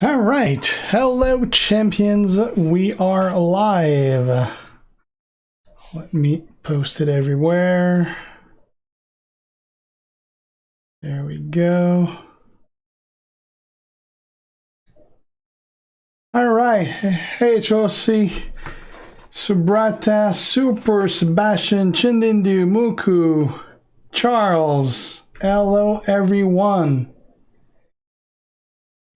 All right, hello champions, we are live. Let me post it everywhere. There we go. All right, hey HOC, Subrata, Super, Sebastian, Chindindu, Muku, Charles, hello everyone.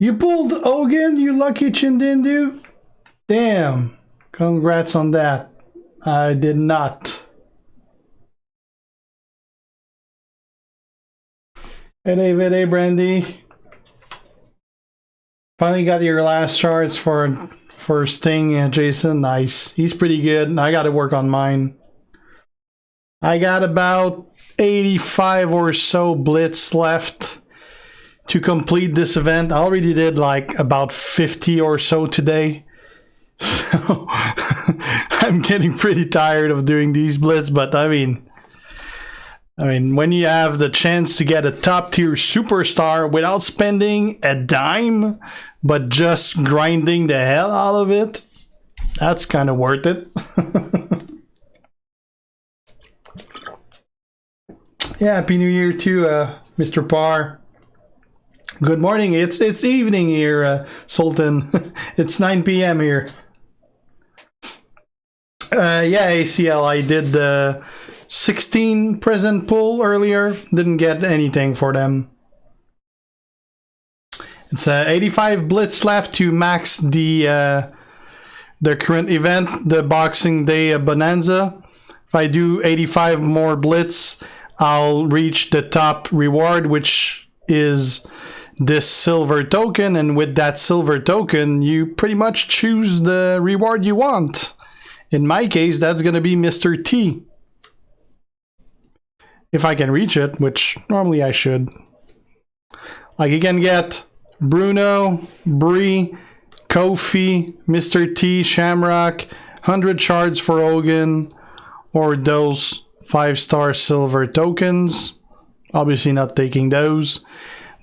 You pulled Ogun, you lucky Chindindu? Damn, congrats on that. I did not. Hey David, hey Brandy. Finally got your last charts for Sting, Jason. Nice. He's pretty good. I got to work on mine. I got about 85 or so Blitz left to complete this event. I already did like about 50 or so today. So I'm getting pretty tired of doing these Blitz, but I mean, when you have the chance to get a top tier superstar without spending a dime, but just grinding the hell out of it, that's kind of worth it. Yeah, Happy New Year to Mr. Parr. Good morning. It's evening here, Sultan. It's 9 p.m. here. Yeah, ACL. I did the 16 present pull earlier. Didn't get anything for them. It's 85 Blitz left to max the current event, the Boxing Day Bonanza. If I do 85 more Blitz, I'll reach the top reward, which is this silver token, and with that silver token you pretty much choose the reward you want. In my case, that's gonna be Mr. T, if I can reach it, which normally I should. Like, you can get Bruno, Bree, Kofi, Mr. T, Shamrock, 100 shards for Hogan, or those 5-star silver tokens. Obviously not taking those.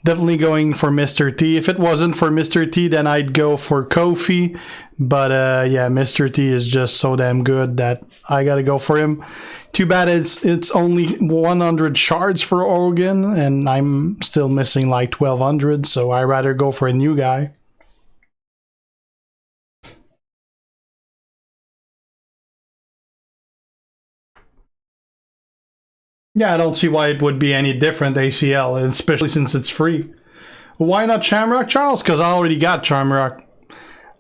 Definitely going for Mr. T. If it wasn't for Mr. T, then I'd go for Kofi. But yeah, Mr. T is just so damn good that I gotta go for him. Too bad it's only 100 shards for Oregon, and I'm still missing like 1200, so I'd rather go for a new guy. Yeah, I don't see why it would be any different, ACL, especially since it's free. Why not Shamrock, Charles? Because I already got Shamrock.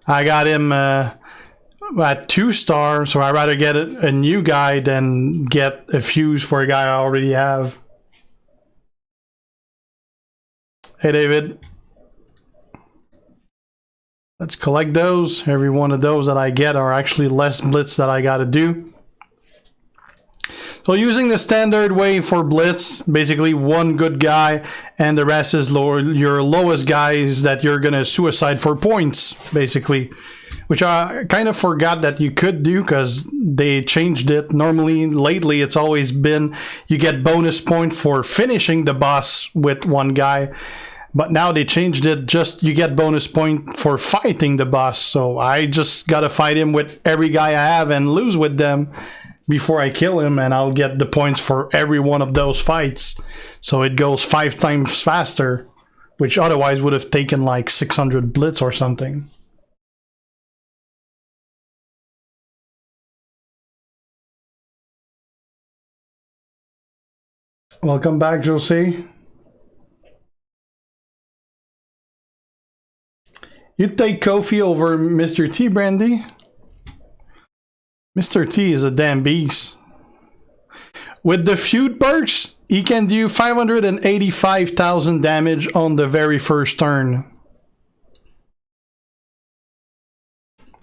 I got him at 2-star, so I'd rather get a new guy than get a fuse for a guy I already have. Hey, David. Let's collect those. Every one of those that I get are actually less Blitz that I got to do. So using the standard way for Blitz, basically one good guy and the rest is your lowest guys that you're gonna suicide for points, basically. Which I kind of forgot that you could do because they changed it. Normally, lately, it's always been you get bonus point for finishing the boss with one guy. But now they changed it, just you get bonus point for fighting the boss. So I just gotta fight him with every guy I have and lose with them before I kill him, and I'll get the points for every one of those fights. So it goes 5 times faster, which otherwise would have taken like 600 Blitz or something. Welcome back, Josie. You'd take Kofi over Mr. T, Brandy? Mr. T is a damn beast. With the feud perks, he can do 585,000 damage on the very first turn.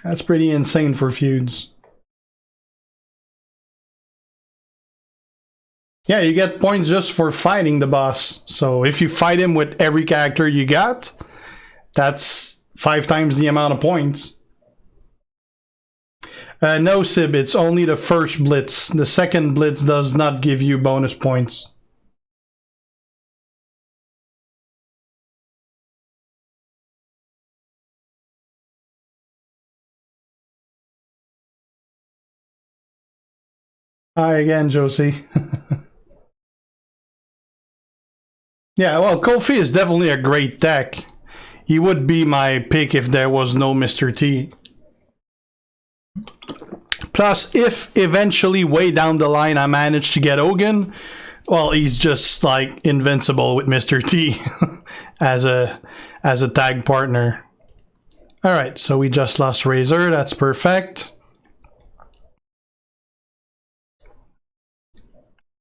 That's pretty insane for feuds. Yeah, you get points just for fighting the boss. So if you fight him with every character you got, that's 5 times the amount of points. No, Sib, it's only the first Blitz. The second Blitz does not give you bonus points. Hi again, Josie. Yeah, well, Kofi is definitely a great deck. He would be my pick if there was no Mr. T. Plus, if eventually way down the line I manage to get Hogan, well, he's just like invincible with Mr. T as a tag partner. All right, so we just lost Razor. That's perfect.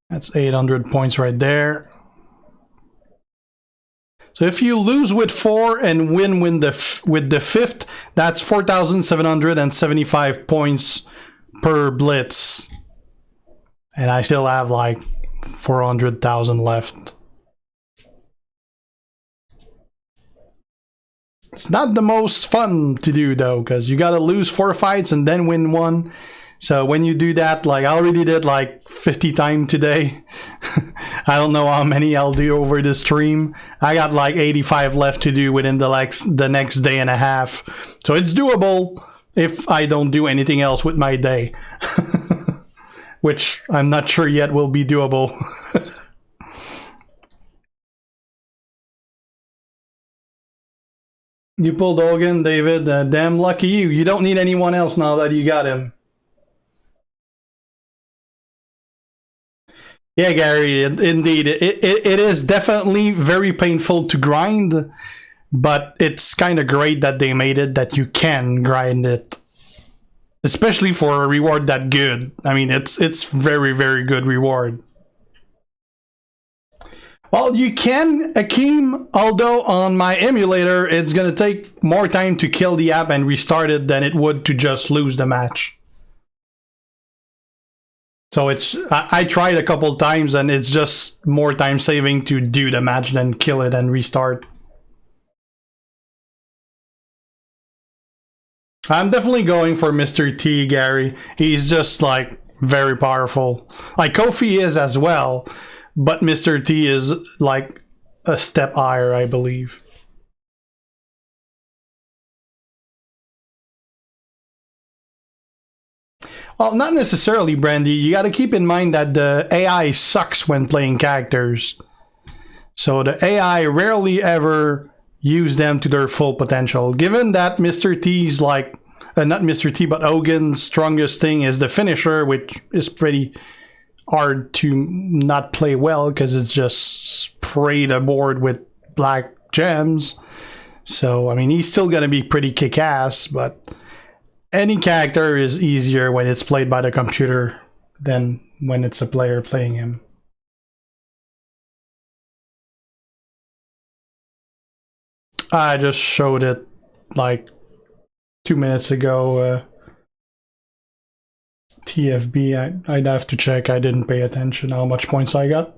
That's 800 points right there. So if you lose with 4 and win with the 5th, that's 4,775 points per blitz. And I still have like 400,000 left. It's not the most fun to do though, because you gotta lose 4 fights and then win 1. So when you do that, like I already did like 50 times today. I don't know how many I'll do over the stream. I got like 85 left to do within the next day and a half. So it's doable if I don't do anything else with my day. Which I'm not sure yet will be doable. You pulled Hogan, David. Damn lucky you. You don't need anyone else now that you got him. Yeah, Gary, indeed. It is definitely very painful to grind, but it's kind of great that they made it that you can grind it. Especially for a reward that good. I mean, it's very, very good reward. Well, you can, Akeem, although on my emulator, it's going to take more time to kill the app and restart it than it would to just lose the match. So I tried a couple times and it's just more time saving to do the match than kill it and restart. I'm definitely going for Mr. T, Gary. He's just like very powerful. Like Kofi is as well, but Mr. T is like a step higher, I believe. Well, not necessarily, Brandy. You got to keep in mind that the AI sucks when playing characters. So the AI rarely ever use them to their full potential. Given that Mr. T's like, not Mr. T, but Hogan's strongest thing is the finisher, which is pretty hard to not play well because it's just spray the board with black gems. So, I mean, he's still going to be pretty kick-ass, but any character is easier when it's played by the computer than when it's a player playing him. I just showed it like 2 minutes ago. TFB, I'd have to check. I didn't pay attention how much points I got.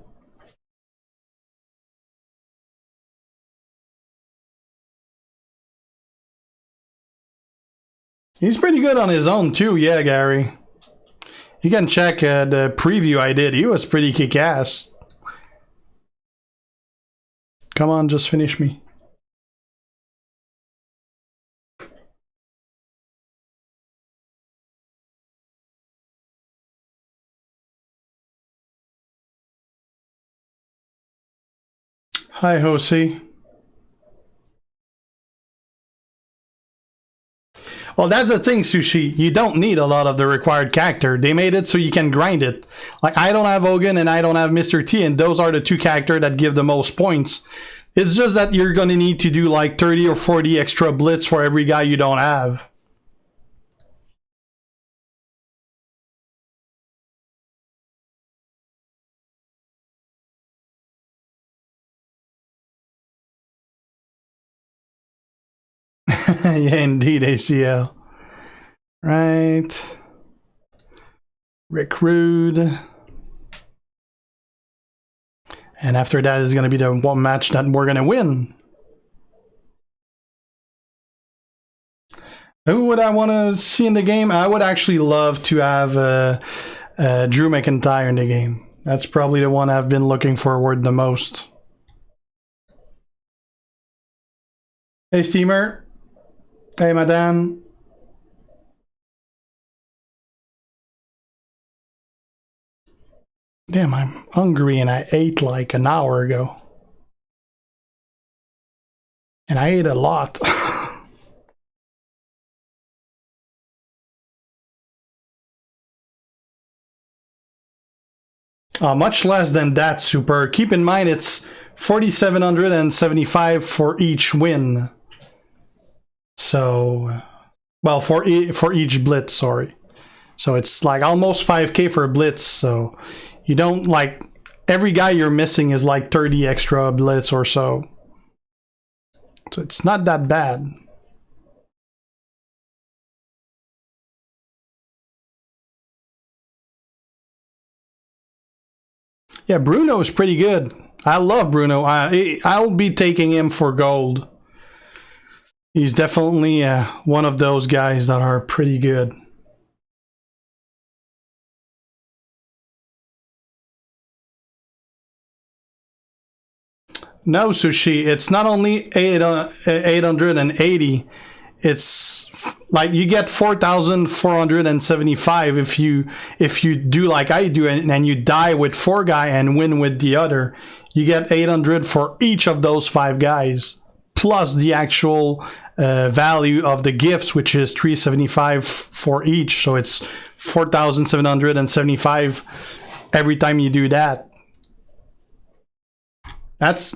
He's pretty good on his own too, yeah, Gary. You can check the preview I did. He was pretty kick-ass. Come on, just finish me. Hi, Josie. Well, that's the thing, Sushi. You don't need a lot of the required character. They made it so you can grind it. Like, I don't have Hogan and I don't have Mr. T, and those are the 2 characters that give the most points. It's just that you're going to need to do like 30 or 40 extra blitz for every guy you don't have. Yeah, indeed, ACL. Right. Rick Rude. And after that is going to be the one match that we're going to win. Who would I want to see in the game? I would actually love to have Drew McIntyre in the game. That's probably the one I've been looking forward the most. Hey, Steamer. Hey, Madame. Damn, I'm hungry and I ate like an hour ago. And I ate a lot. Much less than that, Super. Keep in mind it's 4,775 for each win. So, well, for each blitz, sorry. So it's like almost 5k for a blitz. So you don't like every guy you're missing is like 30 extra blitz or so. So it's not that bad. Yeah, Bruno's pretty good. I love Bruno. I'll be taking him for gold. He's definitely one of those guys that are pretty good. No, Sushi, it's not only 880, it's like you get 4,475 if you do like I do and you die with 4 guy and win with the other. You get 800 for each of those 5 guys, plus the actual value of the gifts, which is 375 for each. So it's 4,775 every time you do that. That's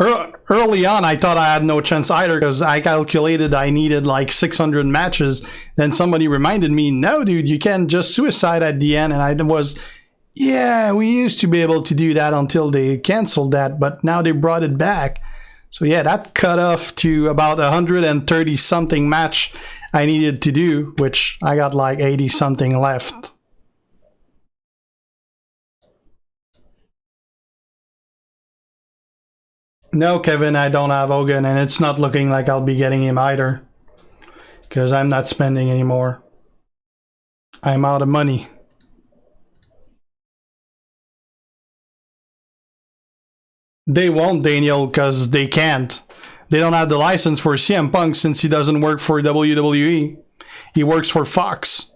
early on. I thought I had no chance either because I calculated I needed like 600 matches. Then somebody reminded me, no, dude, you can't just suicide at the end. And I was, yeah, we used to be able to do that until they canceled that, but now they brought it back. So yeah, that cut off to about 130 something match I needed to do, which I got like 80 something left. No, Kevin, I don't have Hogan, and it's not looking like I'll be getting him either. Because I'm not spending anymore. I'm out of money. They won't, Daniel, because they can't. They don't have the license for CM Punk since he doesn't work for WWE. He works for Fox.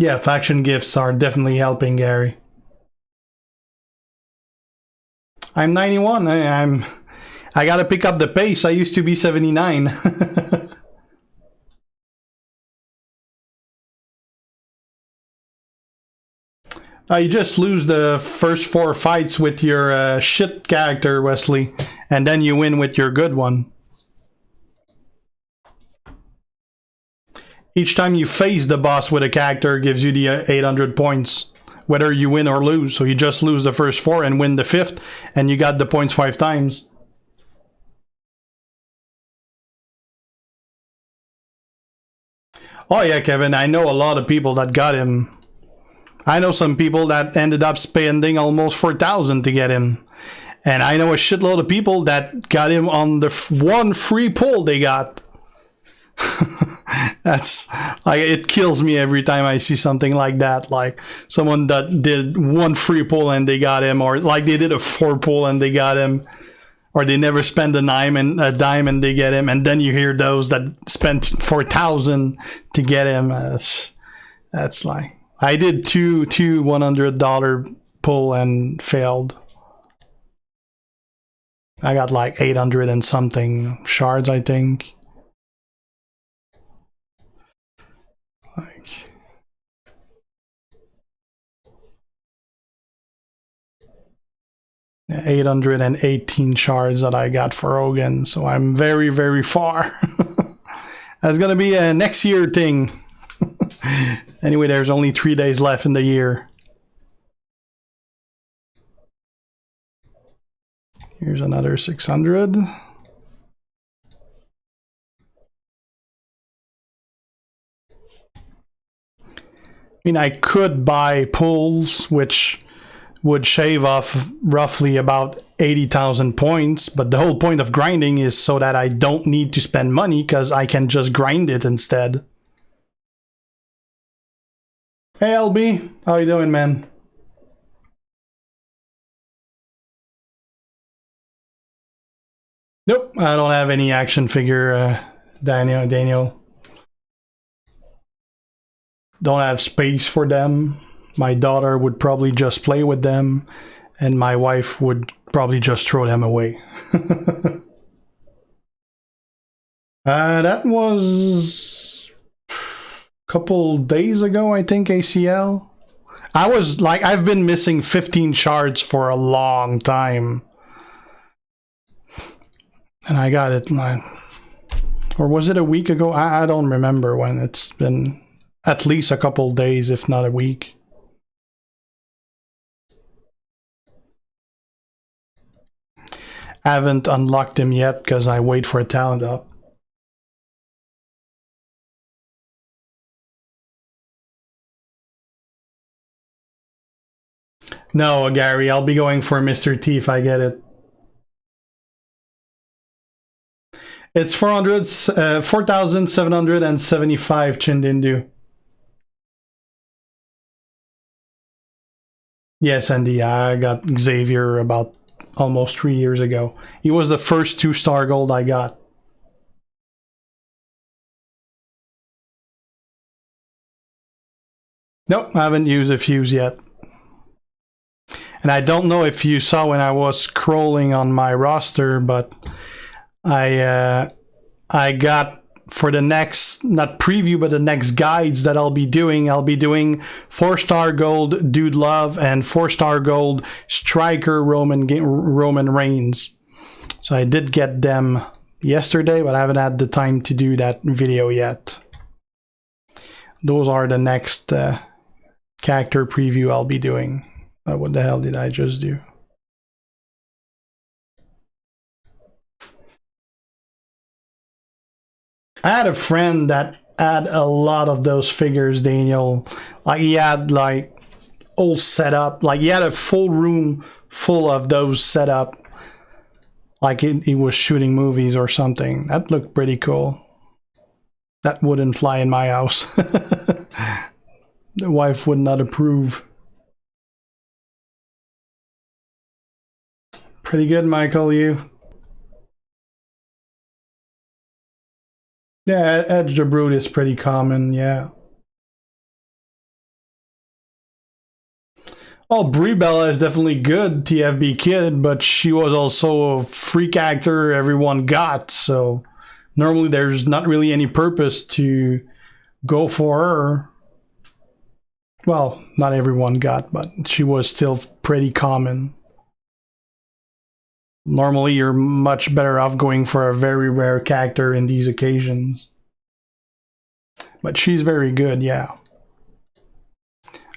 Yeah, faction gifts are definitely helping Gary. I'm 91. I gotta pick up the pace. I used to be 79. You just lose the first 4 fights with your shit character, Wesley, and then you win with your good one. Each time you face the boss with a character gives you the 800 points, whether you win or lose. So you just lose the first 4 and win the 5th, and you got the points 5 times. Oh yeah, Kevin, I know a lot of people that got him. I know some people that ended up spending almost 4,000 to get him. And I know a shitload of people that got him on the one free pull they got. That's like, it kills me every time I see something like that, like someone that did one free pull and they got him, or like they did a 4 pull and they got him, or they never spend a dime and they get him, and then you hear those that spent 4,000 to get him. That's like, I did two $100 pull and failed. I got like 800 and something shards, I think. Like 818 shards that I got for Hogan, so I'm very, very far. That's gonna be a next year thing. Anyway, there's only 3 days left in the year. Here's another 600. I mean, I could buy pulls, which would shave off roughly about 80,000 points, but the whole point of grinding is so that I don't need to spend money because I can just grind it instead. Hey LB, how you doing, man? Nope, I don't have any action figure, Daniel. Don't have space for them. My daughter would probably just play with them, and my wife would probably just throw them away. That was a couple days ago, I think, ACL. I've been missing 15 shards for a long time. And I got it, or was it a week ago? I don't remember when. It's been at least a couple days, if not a week. I haven't unlocked him yet because I wait for a talent up. No, Gary, I'll be going for Mr. T if I get it. It's 4,775 Chindindu. Yes, Andy, I got Xavier about almost 3 years ago. He was the first 2-star gold I got. Nope, I haven't used a fuse yet. And I don't know if you saw when I was scrolling on my roster, but I got for the next, not preview, but the next guides that I'll be doing 4-star gold Dude Love and 4-star gold Striker Roman Reigns. So I did get them yesterday, but I haven't had the time to do that video yet. Those are the next character preview I'll be doing. What the hell did I just do? I had a friend that had a lot of those figures, Daniel. Like he had like all set up. Like he had a full room full of those set up. Like he was shooting movies or something. That looked pretty cool. That wouldn't fly in my house. The wife would not approve. Pretty good, Michael, you. Yeah, Edge the Brute is pretty common, yeah. Oh, Brie Bella is definitely good, TFB Kid, but she was also a freak actor everyone got, so normally there's not really any purpose to go for her. Well, not everyone got, but she was still pretty common. Normally, you're much better off going for a very rare character in these occasions. But she's very good, yeah.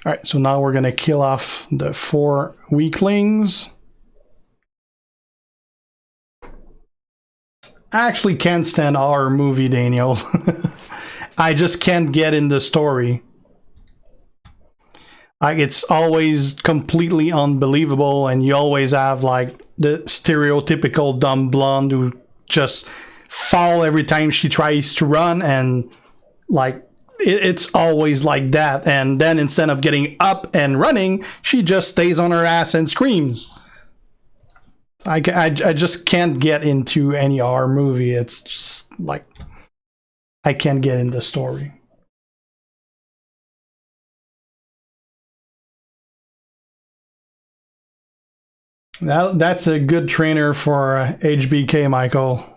Alright, so now we're going to kill off the 4 weaklings. I actually can't stand our movie, Daniel. I just can't get in the story. Like, it's always completely unbelievable, and you always have like the stereotypical dumb blonde who just fall every time she tries to run, and like it's always like that. And then instead of getting up and running, she just stays on her ass and screams. I just can't get into any R movie. It's just like I can't get in the story. That's a good trainer for HBK, Michael.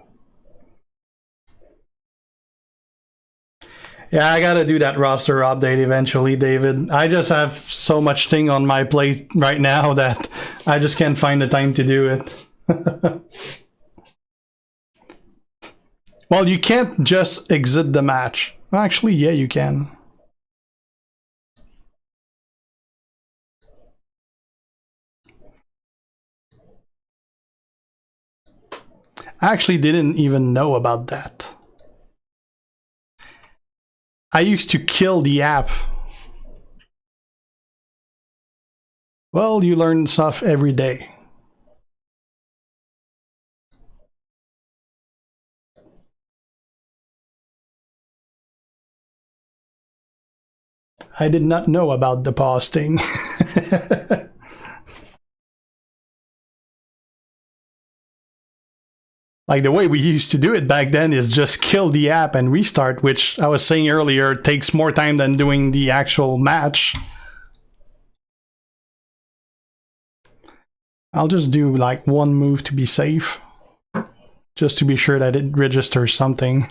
Yeah, I gotta do that roster update eventually, David. I just have so much thing on my plate right now that I just can't find the time to do it. Well, you can't just exit the match. Actually, yeah, you can. I actually didn't even know about that. I used to kill the app. Well, you learn stuff every day. I did not know about the pause thing. Like the way we used to do it back then is just kill the app and restart, which I was saying earlier takes more time than doing the actual match. I'll just do like one move to be safe, just to be sure that it registers something.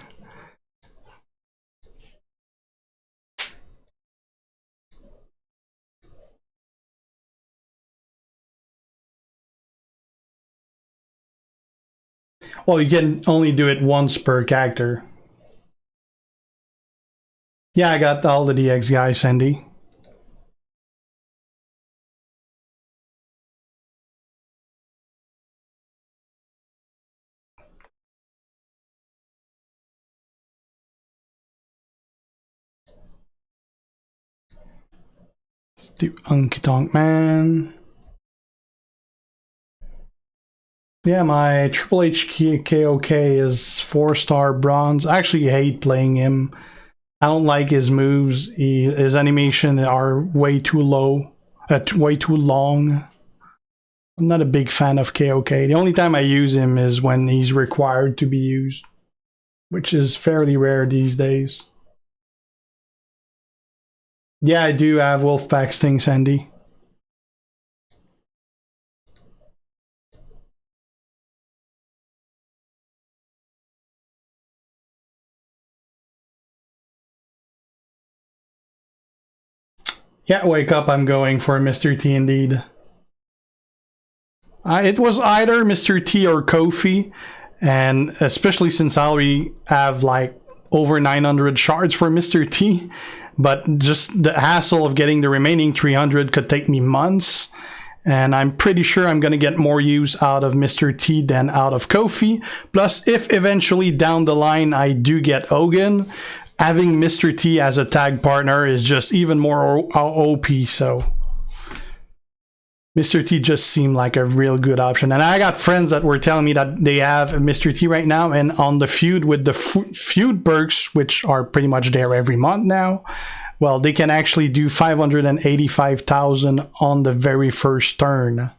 Well, you can only do it once per character. Yeah, I got all the DX guys, Sandy. Let's do Unky Tonk Man. Yeah, my Triple H KOK is 4-star bronze. I actually hate playing him. I don't like his moves. His animation are way too low, way too long. I'm not a big fan of KOK. The only time I use him is when he's required to be used, which is fairly rare these days. Yeah, I do have Wolfpack Sting, Sandy. Yeah, wake up, I'm going for Mr. T indeed. It was either Mr. T or Kofi, and especially since I already have like over 900 shards for Mr. T, but just the hassle of getting the remaining 300 could take me months, and I'm pretty sure I'm going to get more use out of Mr. T than out of Kofi. Plus, if eventually down the line I do get Hogan, having Mr. T as a tag partner is just even more OP, so Mr. T just seemed like a real good option. And I got friends that were telling me that they have Mr. T right now, and on the feud with the feud perks, which are pretty much there every month now, well, they can actually do 585,000 on the very first turn.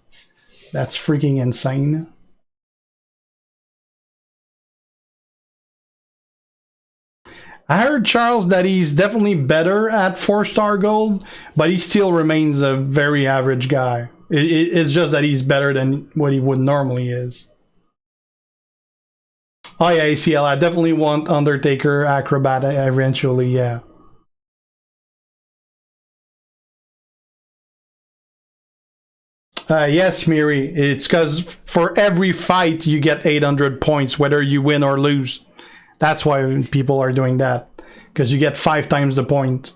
That's freaking insane. I heard, Charles, that he's definitely better at 4-star gold, but he still remains a very average guy. It's just that he's better than what he would normally is. Oh yeah, ACL, I definitely want Undertaker Acrobat eventually, yeah. Yes, Miri, it's because for every fight you get 800 points, whether you win or lose. That's why people are doing that, because you get 5 times the point.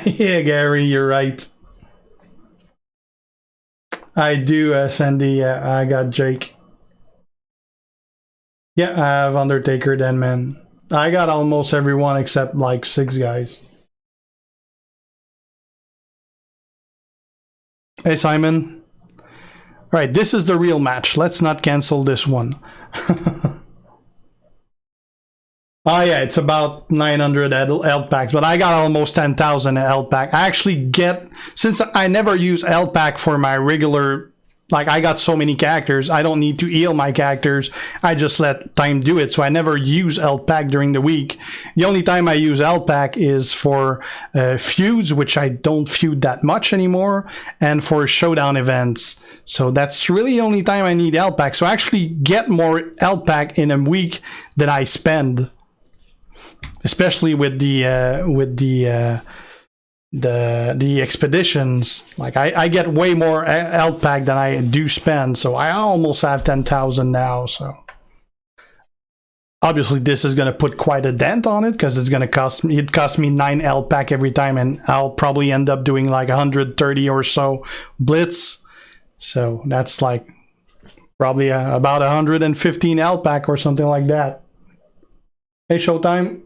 Yeah, Gary, you're right. I do, Sandy. I got Jake. Yeah, I have Undertaker then, man. I got almost everyone except like 6 guys. Hey, Simon. All right, this is the real match. Let's not cancel this one. Oh yeah, it's about 900 health packs, but I got almost 10,000 health pack. I actually get, since I never use health pack for my regular, like I got so many characters, I don't need to heal my characters. I just let time do it, so I never use health pack during the week. The only time I use health pack is for feuds, which I don't feud that much anymore, and for showdown events. So that's really the only time I need health pack. So I actually get more health pack in a week than I spend. Especially with the expeditions, like I get way more health pack than I do spend, so I almost have 10,000 now. So obviously this is going to put quite a dent on it, because it's going to cost me, it costs me 9 health pack every time, and I'll probably end up doing like 130 or so Blitz. So that's like probably about 115 health pack or something like that. Hey, Showtime.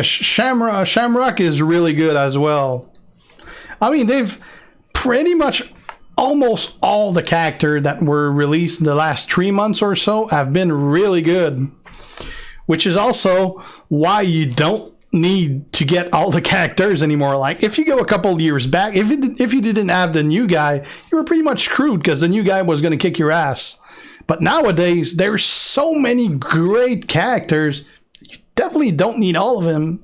Shamrock is really good as well. I mean, they've pretty much almost all the characters that were released in the last 3 months or so have been really good, which is also why you don't need to get all the characters anymore. Like, if you go a couple years back, if you didn't have the new guy, you were pretty much screwed because the new guy was going to kick your ass. But nowadays, there's so many great characters, you definitely don't need all of them.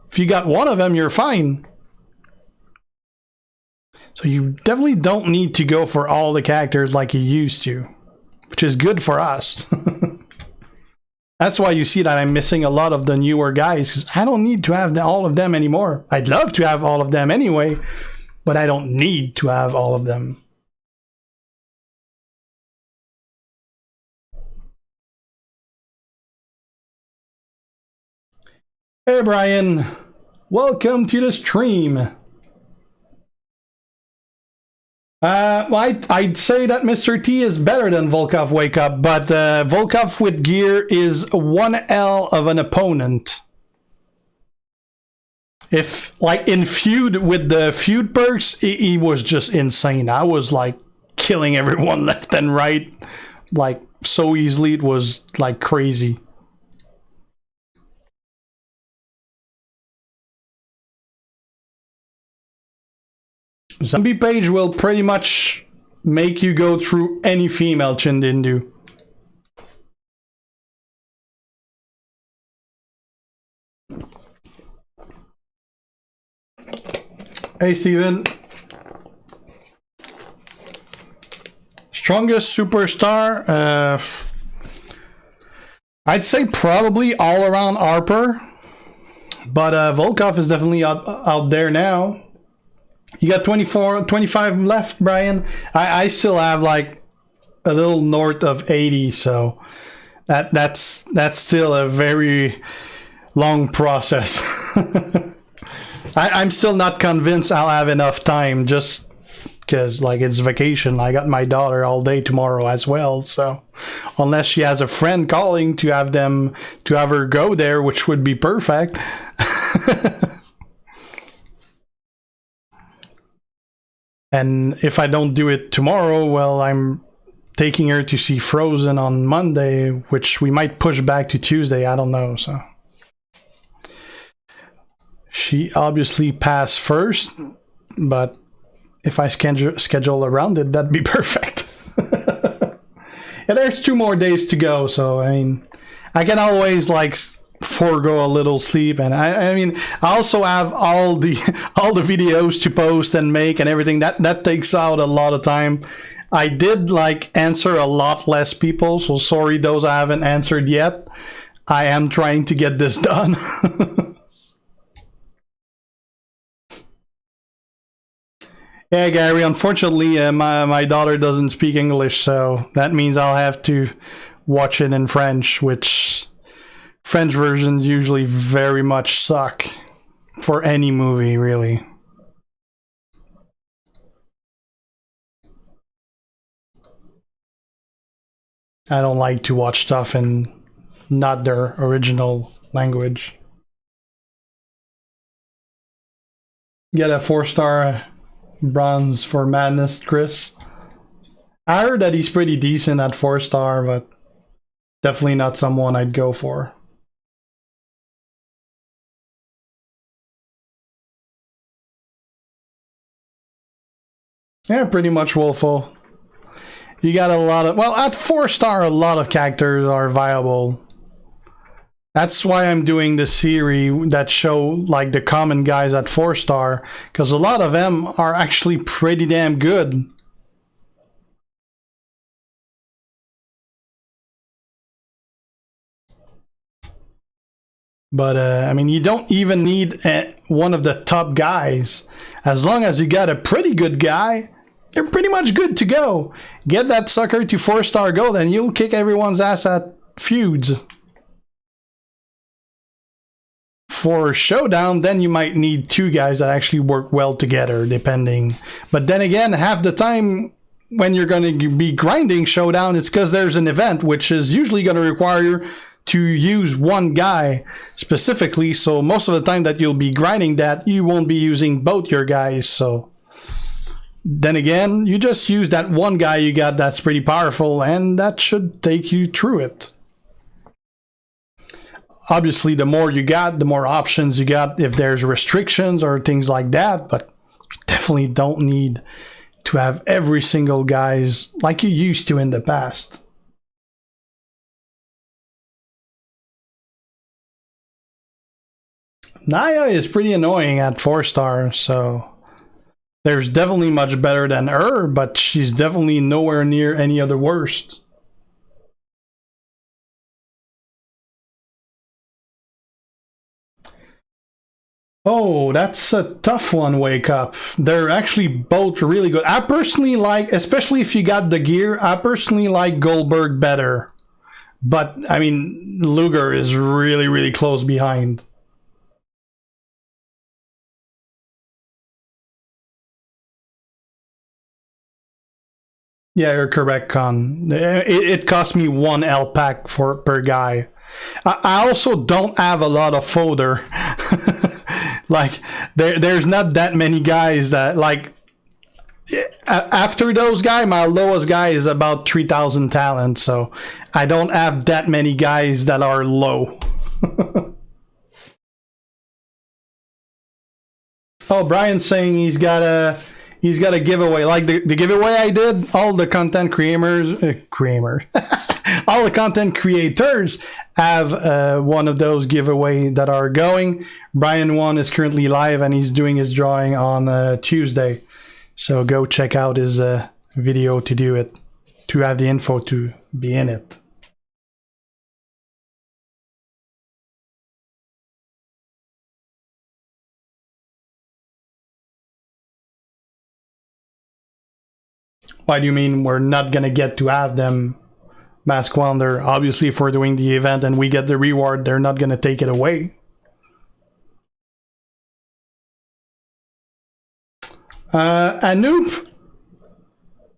If you got one of them, you're fine. So you definitely don't need to go for all the characters like you used to, which is good for us. That's why you see that I'm missing a lot of the newer guys, because I don't need to have all of them anymore. I'd love to have all of them anyway, but I don't need to have all of them. Hey Brian, welcome to the stream. Well, I'd say that Mr. T is better than Volkov Wake Up, but Volkov with gear is one L of an opponent. If, like, in feud with the feud perks, he was just insane. I was, like, killing everyone left and right, like, so easily. It was, like, crazy. Zombie page will pretty much make you go through any female Chindindu. Hey Steven. Strongest superstar? I'd say probably all around Harper. But Volkov is definitely out there now. You got 25 left, Brian. I still have like a little north of 80, so that's still a very long process. I'm still not convinced I'll have enough time, just because like it's vacation. I got my daughter all day tomorrow as well, so unless she has a friend calling to have her go there, which would be perfect. And if I don't do it tomorrow, well, I'm taking her to see Frozen on Monday, which we might push back to Tuesday. I don't know. So she obviously passed first, but if I schedule around it, that'd be perfect. Yeah, there's 2 more days to go, so I mean, I can always like forego a little sleep, and I mean, I also have all the videos to post and make and everything that takes out a lot of time. I did like answer a lot less people, so sorry those I haven't answered yet. I am trying to get this done. Yeah, Gary, unfortunately my daughter doesn't speak English, so that means I'll have to watch it in French, which French versions usually very much suck for any movie, really. I don't like to watch stuff in not their original language. Get a 4-star bronze for Madness, Chris. I heard that he's pretty decent at 4-star, but definitely not someone I'd go for. Yeah, pretty much Wolfo. You got a lot of... Well, at 4-star, a lot of characters are viable. That's why I'm doing this series that show like the common guys at 4-star, because a lot of them are actually pretty damn good. But I mean, you don't even need one of the top guys. As long as you got a pretty good guy, you're pretty much good to go. Get that sucker to 4-star gold and you'll kick everyone's ass at feuds. For Showdown, then you might need 2 guys that actually work well together, depending. But then again, half the time when you're going to be grinding Showdown, it's because there's an event, which is usually going to require you to use one guy specifically. So most of the time that you'll be grinding that, you won't be using both your guys. So then again, you just use that one guy you got that's pretty powerful, and that should take you through it. obviously the more you got, the more options you got if there's restrictions or things like that, but you definitely don't need to have every single guys like you used to in the past. Naya is pretty annoying at 4-star, so there's definitely much better than her, but she's definitely nowhere near any other worst. Oh, that's a tough one, Wake Up. They're actually both really good. I personally like, especially if you got the gear, I personally like Goldberg better. But, I mean, Luger is really, really close behind. Yeah, you're correct, Con. It cost me 1 L pack per guy. I also don't have a lot of fodder. Like, there's not that many guys that, like, after those guys, my lowest guy is about 3,000 talent, so I don't have that many guys that are low. Oh, Brian's saying he's got a giveaway. Like the giveaway I did, all the content creators, all the content creators have one of those giveaway that are going. Brian one is currently live and he's doing his drawing on Tuesday. So go check out his video to do it, to have the info to be in it. Why do you mean we're not gonna get to have them, Mask Wonder? Obviously, if we're doing the event and we get the reward, they're not gonna take it away. Anoop,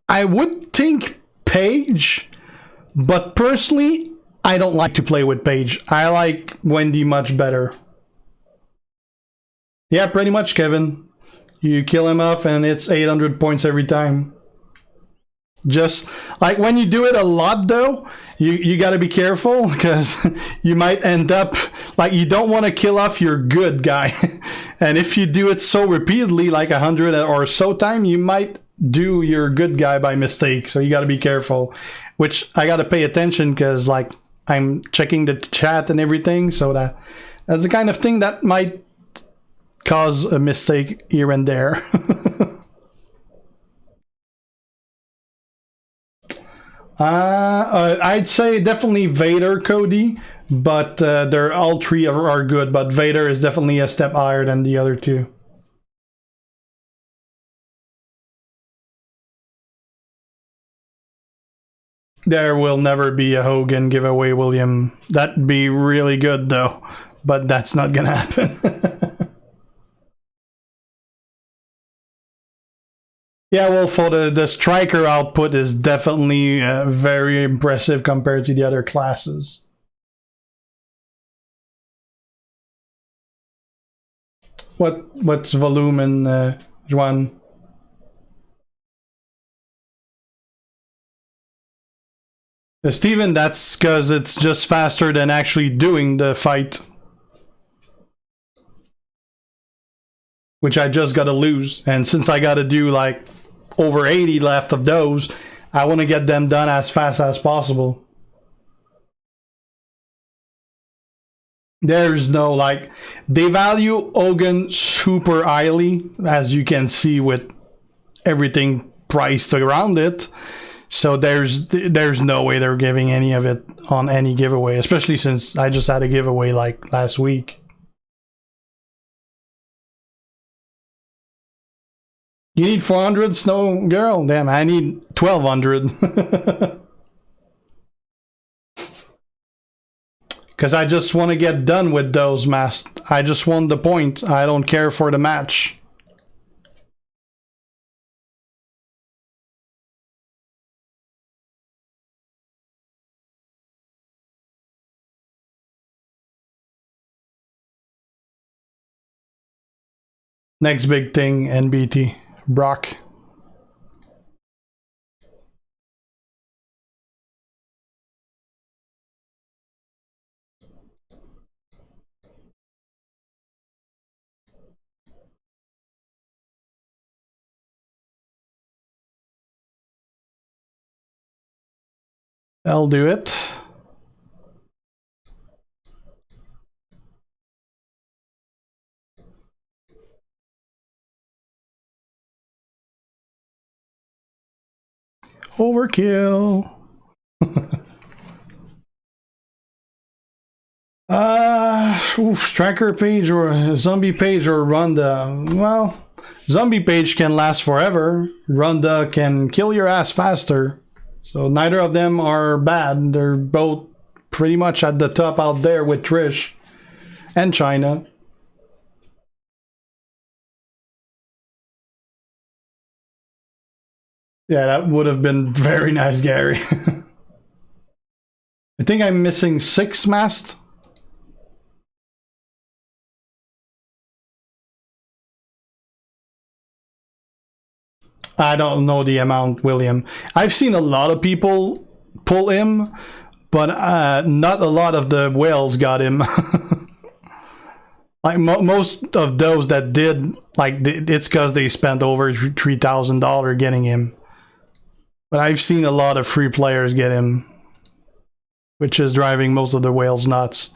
I would think Paige, but personally, I don't like to play with Paige. I like Wendy much better. Yeah, pretty much, Kevin. You kill him off and it's 800 points every time. Just like when you do it a lot though, you got to be careful because you might end up like you don't want to kill off your good guy. And if you do it so repeatedly, like 100 or so time, you might do your good guy by mistake. So you got to be careful, which I got to pay attention because like I'm checking the chat and everything. So that's the kind of thing that might cause a mistake here and there. I'd say definitely Vader, Cody, but they're all three are good. But Vader is definitely a step higher than the other two. There will never be a Hogan giveaway, William. That'd be really good though, but that's not gonna happen. Yeah, well, for the striker output is definitely very impressive compared to the other classes. What's volume in Juan? Steven, that's because it's just faster than actually doing the fight. Which I just gotta lose. And since I gotta do like over 80 left of those, I want to get them done as fast as possible. There's no like, they value Hogan super highly, as you can see with everything priced around it. So there's no way they're giving any of it on any giveaway, especially since I just had a giveaway like last week. You need 400, Snow Girl? Damn, I need 1200. Because I just want to get done with those masks. I just want the point. I don't care for the match. Next big thing, NBT. Brock. I'll do it. Overkill. Striker page or zombie page or Ronda. Well, zombie page can last forever. Ronda can kill your ass faster. So neither of them are bad. They're both pretty much at the top out there with Trish and China. Yeah, that would have been very nice, Gary. I think I'm missing 6 masks. I don't know the amount, William. I've seen a lot of people pull him, but not a lot of the whales got him. Like most of those that did, like it's because they spent over $3,000 getting him. But I've seen a lot of free players get him, which is driving most of the whales nuts.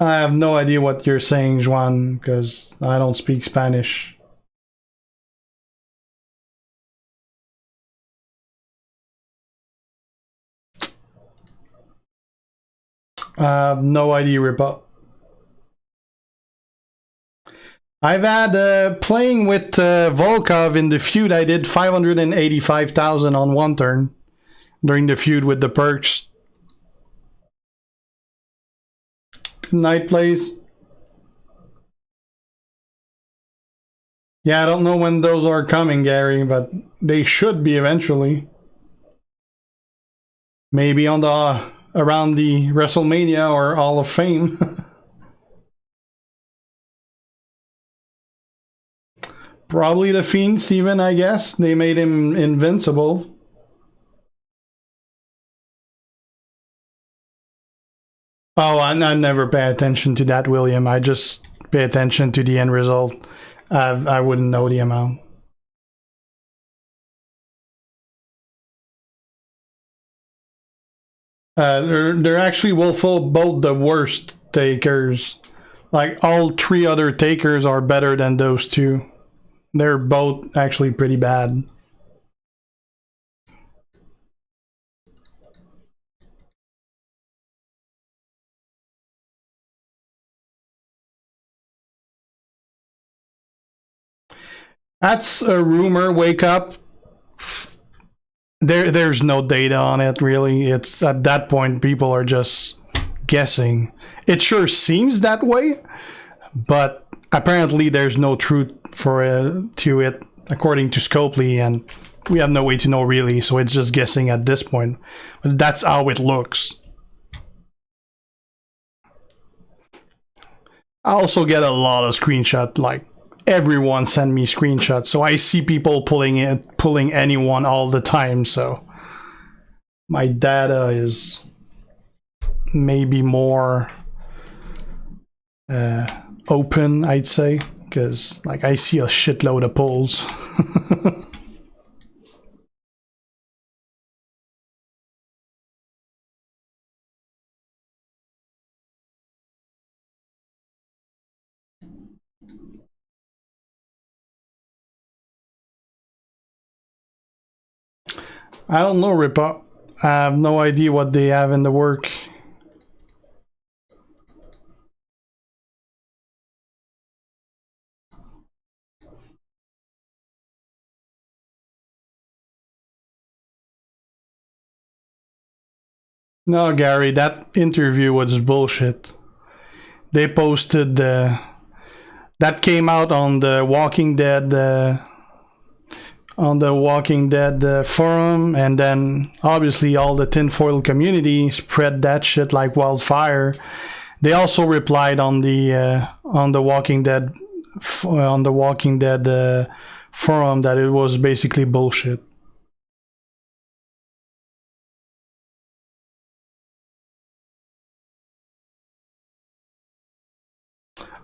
I have no idea what you're saying, Juan, because I don't speak Spanish. I have no idea, Ripa. I've had playing with Volkov in the feud. I did 585,000 on one turn during the feud with the perks. Good night, please. Yeah, I don't know when those are coming, Gary, but they should be eventually. Maybe on the around the WrestleMania or Hall of Fame. Probably the Fiend, Steven, I guess. They made him invincible. Oh, I never pay attention to that, William. I just pay attention to the end result. I wouldn't know the amount. They're actually will full both the worst takers. Like all 3 other takers are better than those 2. They're both actually pretty bad. That's a rumor. Wake up. There's no data on it really. It's at that point people are just guessing. It sure seems that way, but apparently there's no truth to it according to Scopely, and we have no way to know really. So it's just guessing at this point. But that's how it looks. I also get a lot of screenshots. Like everyone send me screenshots, so I see people pulling anyone all the time. So my data is maybe more open, I'd say, because like I see a shitload of pulls. I don't know, Ripa. I have no idea what they have in the work. No, Gary, that interview was bullshit. They posted that came out on the Walking Dead forum, and then obviously all the tinfoil community spread that shit like wildfire. They also replied on the Walking Dead forum that it was basically bullshit.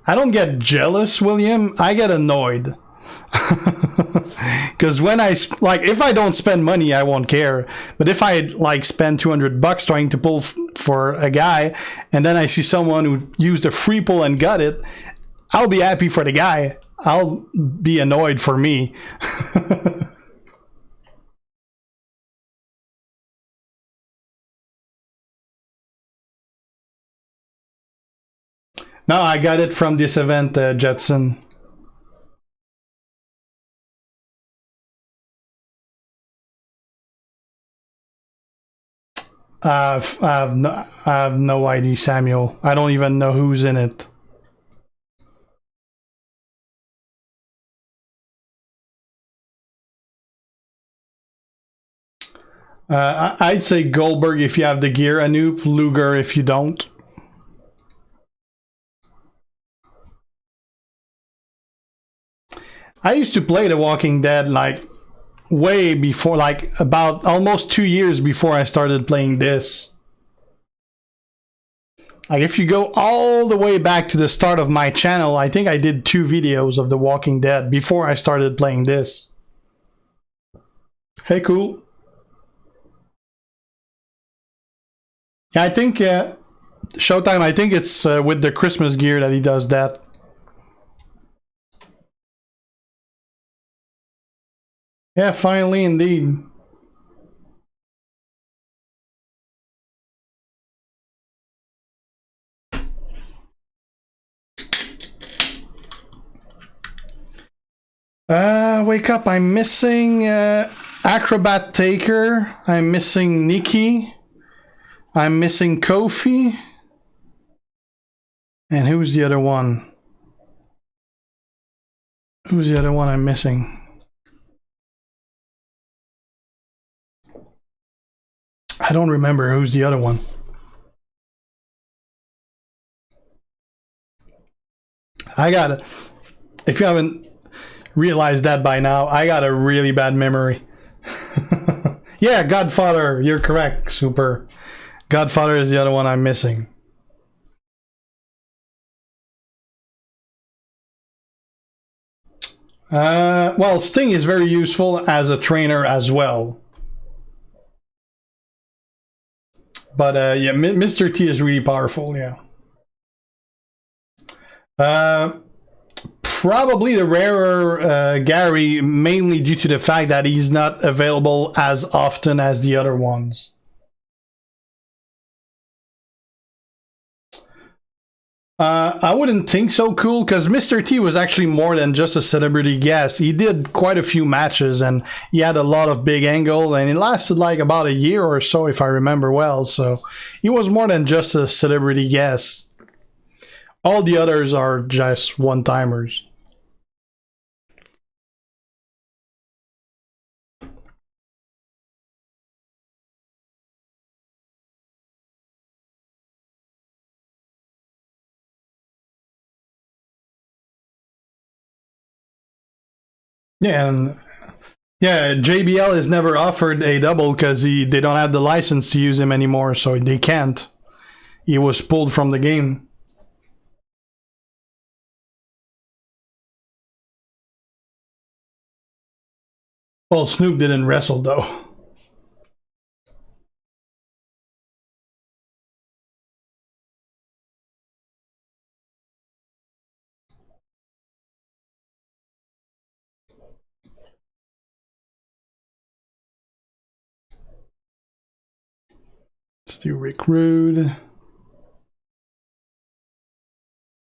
I don't get jealous, William. I get annoyed. Because when like, if I don't spend money, I won't care. But if I like spend $200 trying to pull for a guy, and then I see someone who used a free pull and got it, I'll be happy for the guy. I'll be annoyed for me. No, I got it from this event, Jetson. I have no ID, Samuel. I don't even know who's in it. I'd say Goldberg if you have the gear, Anoop, Luger if you don't. I used to play The Walking Dead like way before, like about almost 2 years before I started playing this. Like if you go all the way back to the start of my channel, I think I did 2 videos of The Walking Dead before I started playing this. Hey, cool. I think Showtime, I think it's with the Christmas gear that he does that. Yeah, finally, indeed. Wake up, I'm missing Acrobat Taker, I'm missing Nikki, I'm missing Kofi, and who's the other one? Who's the other one I'm missing? I don't remember who's the other one. I got it. If you haven't realized that by now, I got a really bad memory. Yeah, Godfather, you're correct, Super. Godfather is the other one I'm missing. Well, Sting is very useful as a trainer as well. But yeah, Mr. T is really powerful, yeah. Probably the rarer Gary, mainly due to the fact that he's not available as often as the other ones. I wouldn't think so, cool, because Mr. T was actually more than just a celebrity guest. He did quite a few matches and he had a lot of big angle, and it lasted like about a year or so if I remember well, so he was more than just a celebrity guest. All the others are just one-timers. Yeah, and yeah, JBL is never offered a double because they don't have the license to use him anymore, so they can't. He was pulled from the game. Well, Snoop didn't wrestle though. Let's do Rick Rude.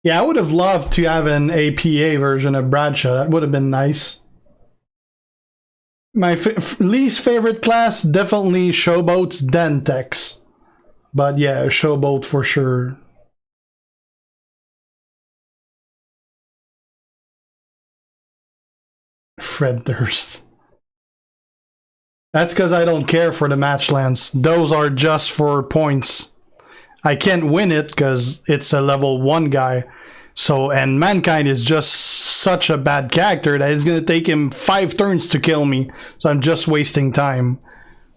Yeah, I would have loved to have an APA version of Bradshaw. That would have been nice. My least favorite class, definitely Showboats, then Tex. But yeah, Showboat for sure. Fred Durst. That's because I don't care for the match lengths. Those are just for points. I can't win it because it's a level 1 guy. So, and Mankind is just such a bad character that it's going to take him 5 turns to kill me. So I'm just wasting time,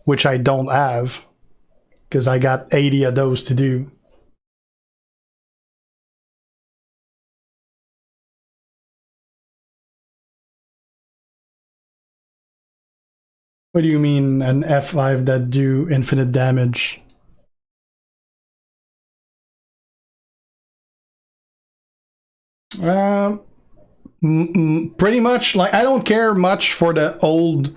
which I don't have because I got 80 of those to do. What do you mean an F5 that do infinite damage? Pretty much, like, I don't care much for the old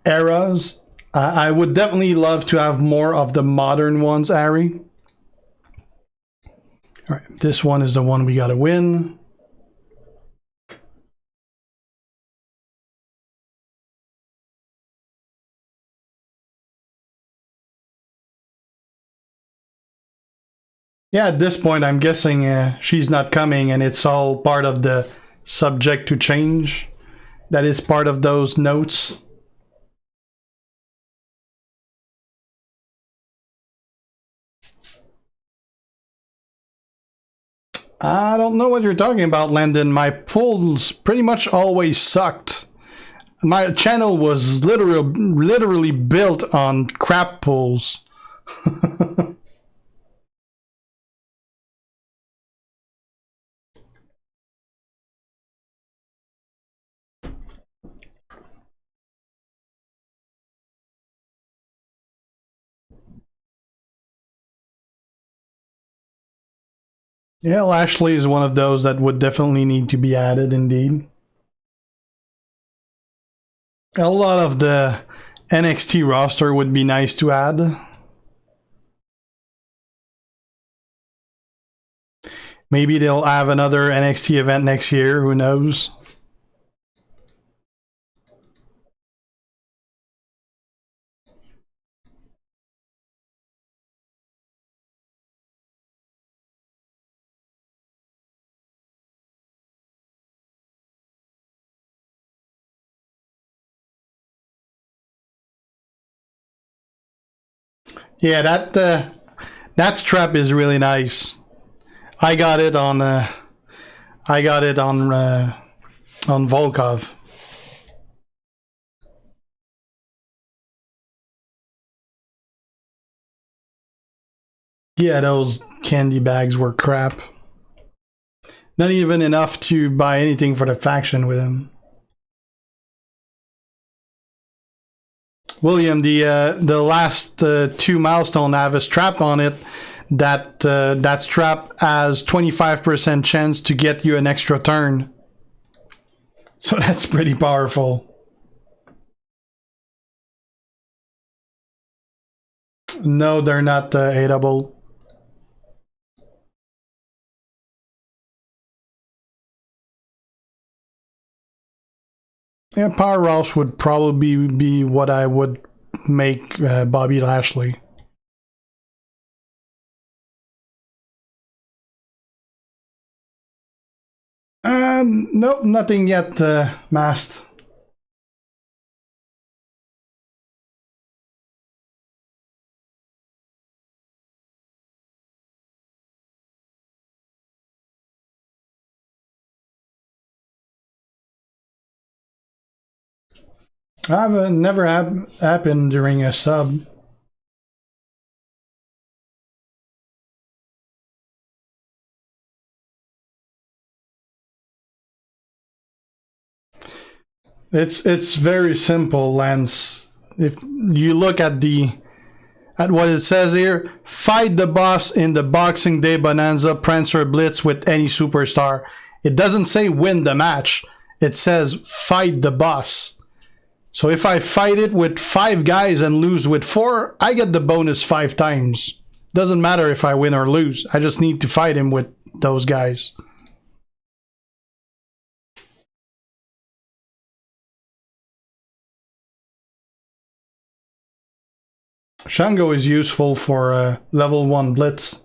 eras. I would definitely love to have more of the modern ones, Ari. All right, this one is the one we gotta win. Yeah, at this point, I'm guessing she's not coming, and it's all part of the subject to change. That is part of those notes. I don't know what you're talking about, Landon. My pulls pretty much always sucked. My channel was literally built on crap pulls. Yeah, Lashley is one of those that would definitely need to be added, indeed. A lot of the NXT roster would be nice to add. Maybe they'll have another NXT event next year, who knows? Yeah, that strap is really nice. I got it on Volkov. Yeah, those candy bags were crap. Not even enough to buy anything for the faction with him. William, the last two milestone have a strap on it. That strap has 25% chance to get you an extra turn. So that's pretty powerful. No, they're not A-double. Yeah, Powerhouse would probably be what I would make Bobby Lashley. Nope, nothing yet, Mast. I've never happened during a sub. It's very simple, Lance. If you look at what it says here, fight the boss in the Boxing Day Bonanza Prancer Blitz with any superstar. It doesn't say win the match. It says fight the boss. So if I fight it with 5 guys and lose with 4, I get the bonus 5 times. Doesn't matter if I win or lose. I just need to fight him with those guys. Shango is useful for level 1 Blitz.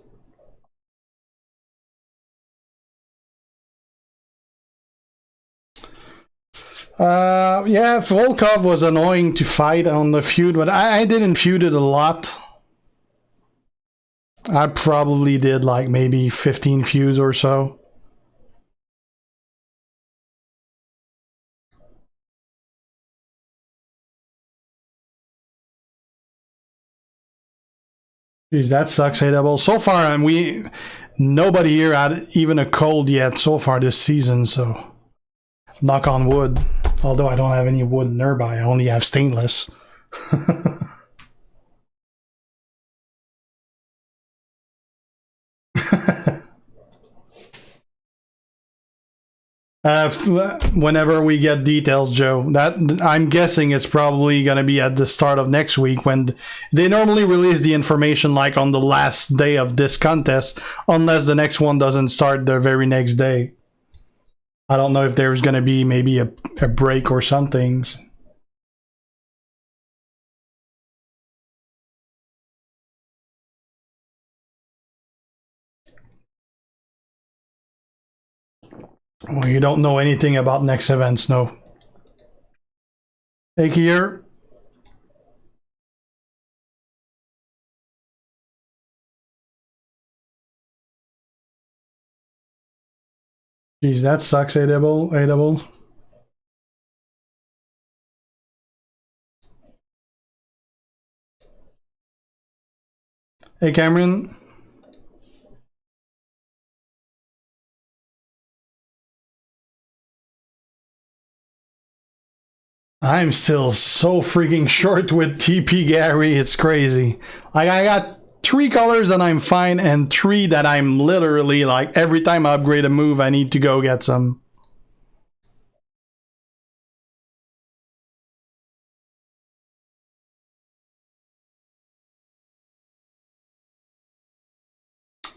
Yeah, Volkov was annoying to fight on the feud, but I didn't feud it a lot. I probably did like maybe 15 feuds or so. Jeez, that sucks, A-double. So far, nobody here had even a cold yet so far this season, so knock on wood. Although I don't have any wood nearby, I only have stainless. Whenever we get details, Joe, that I'm guessing it's probably going to be at the start of next week, when they normally release the information like on the last day of this contest, unless the next one doesn't start the very next day. I don't know if there's going to be maybe a break or something. Well, you don't know anything about next events, no. Take care. Jeez, that sucks, A-double. Hey, Cameron. I'm still so freaking short with TP Gary, it's crazy. Like, I got 3 colors and I'm fine, and 3 that I'm literally like, every time I upgrade a move, I need to go get some.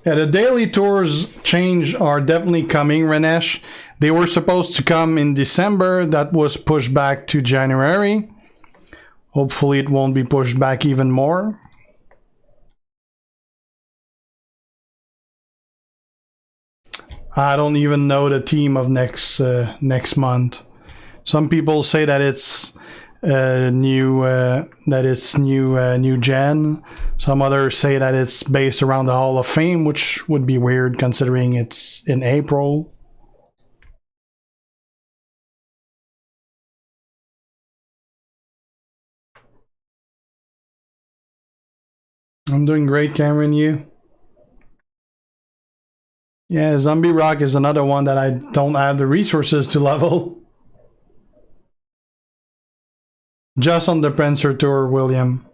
Yeah, the daily tours change are definitely coming, Renesh. They were supposed to come in December. That was pushed back to January. Hopefully it won't be pushed back even more. I don't even know the theme of next month. Some people say that it's new gen. Some others say that it's based around the Hall of Fame, which would be weird considering it's in April. I'm doing great, Cameron. You? Yeah, Zombie Rock is another one that I don't have the resources to level. Just on the Prancer Tour, William.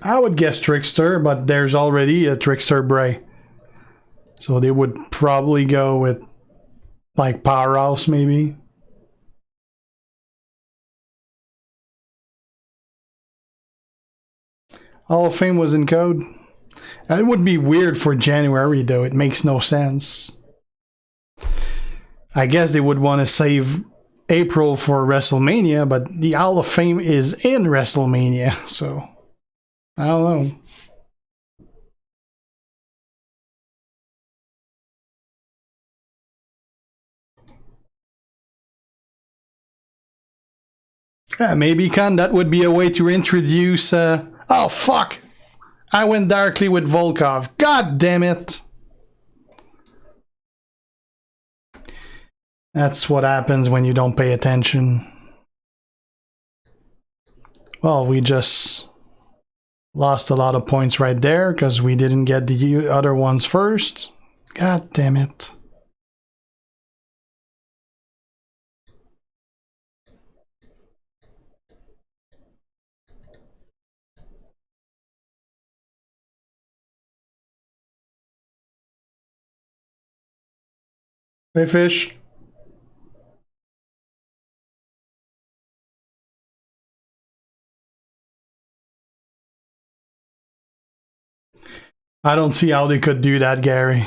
I would guess Trickster, but there's already a Trickster Bray. So they would probably go with like Powerhouse maybe. Hall of Fame was in code. That would be weird for January though, it makes no sense. I guess they would want to save April for WrestleMania, but the Hall of Fame is in WrestleMania, so I don't know. Yeah, maybe that would be a way to introduce. Oh fuck! I went directly with Volkov. God damn it! That's what happens when you don't pay attention. Well, we just lost a lot of points right there because we didn't get the other ones first. God damn it. Hey, fish. I don't see how they could do that, Gary.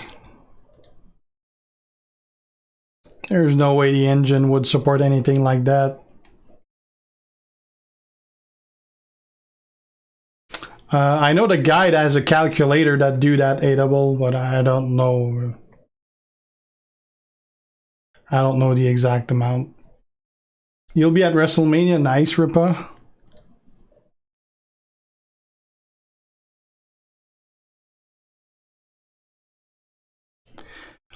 There's no way the engine would support anything like that. I know the guide has a calculator that do that A-double, but I don't know. I don't know the exact amount. You'll be at WrestleMania, nice, Ripa.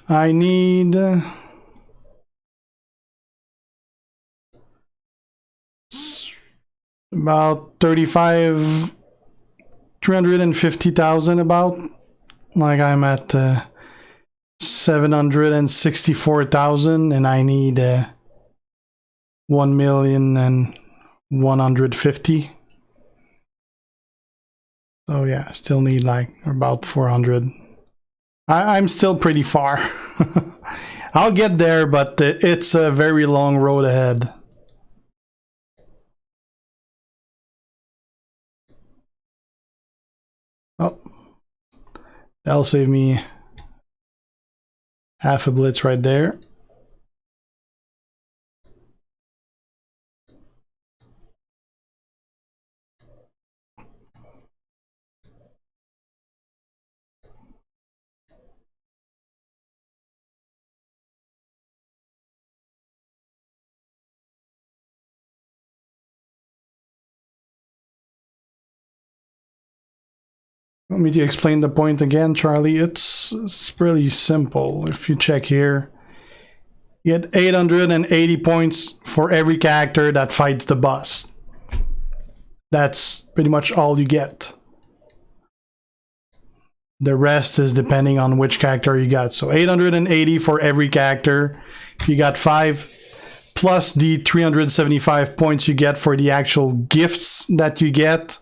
I need about 350,000 about. Like I'm at 764,000, and I need 1,150,000. So yeah, still need like about 400. I'm still pretty far. I'll get there, but it's a very long road ahead. Oh, that'll save me half a blitz right there. Want me to explain the point again, Charlie? It's really simple. If you check here, you get 880 points for every character that fights the boss. That's pretty much all you get. The rest is depending on which character you got. So 880 for every character. If you got 5, plus the 375 points you get for the actual gifts that you get,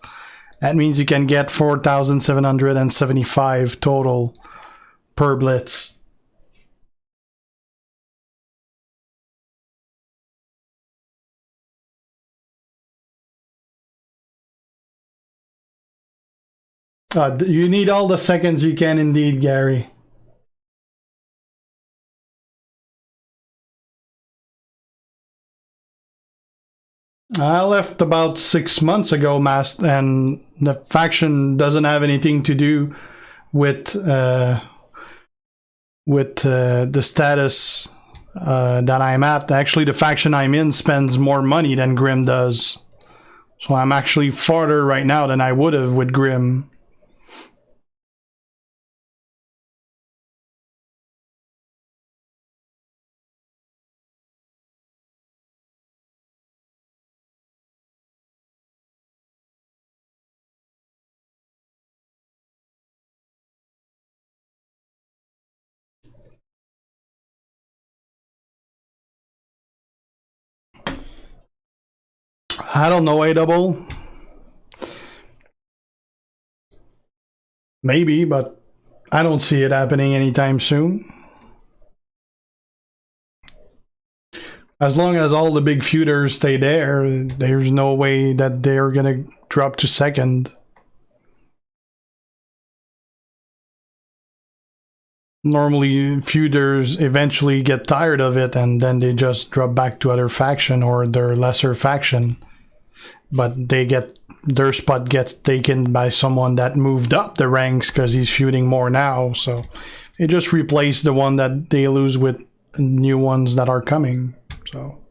that means you can get 4,775 total per blitz. You need all the seconds you can indeed, Gary. I left about 6 months ago, and the faction doesn't have anything to do with the status that I'm at. Actually, the faction I'm in spends more money than Grim does. So I'm actually farther right now than I would have with Grim. I don't know, A-double. Maybe, but I don't see it happening anytime soon. As long as all the big feuders stay there, there's no way that they're gonna drop to second. Normally, feuders eventually get tired of it and then they just drop back to other faction or their lesser faction. But their spot gets taken by someone that moved up the ranks because he's shooting more now. So they just replace the one that they lose with new ones that are coming. So.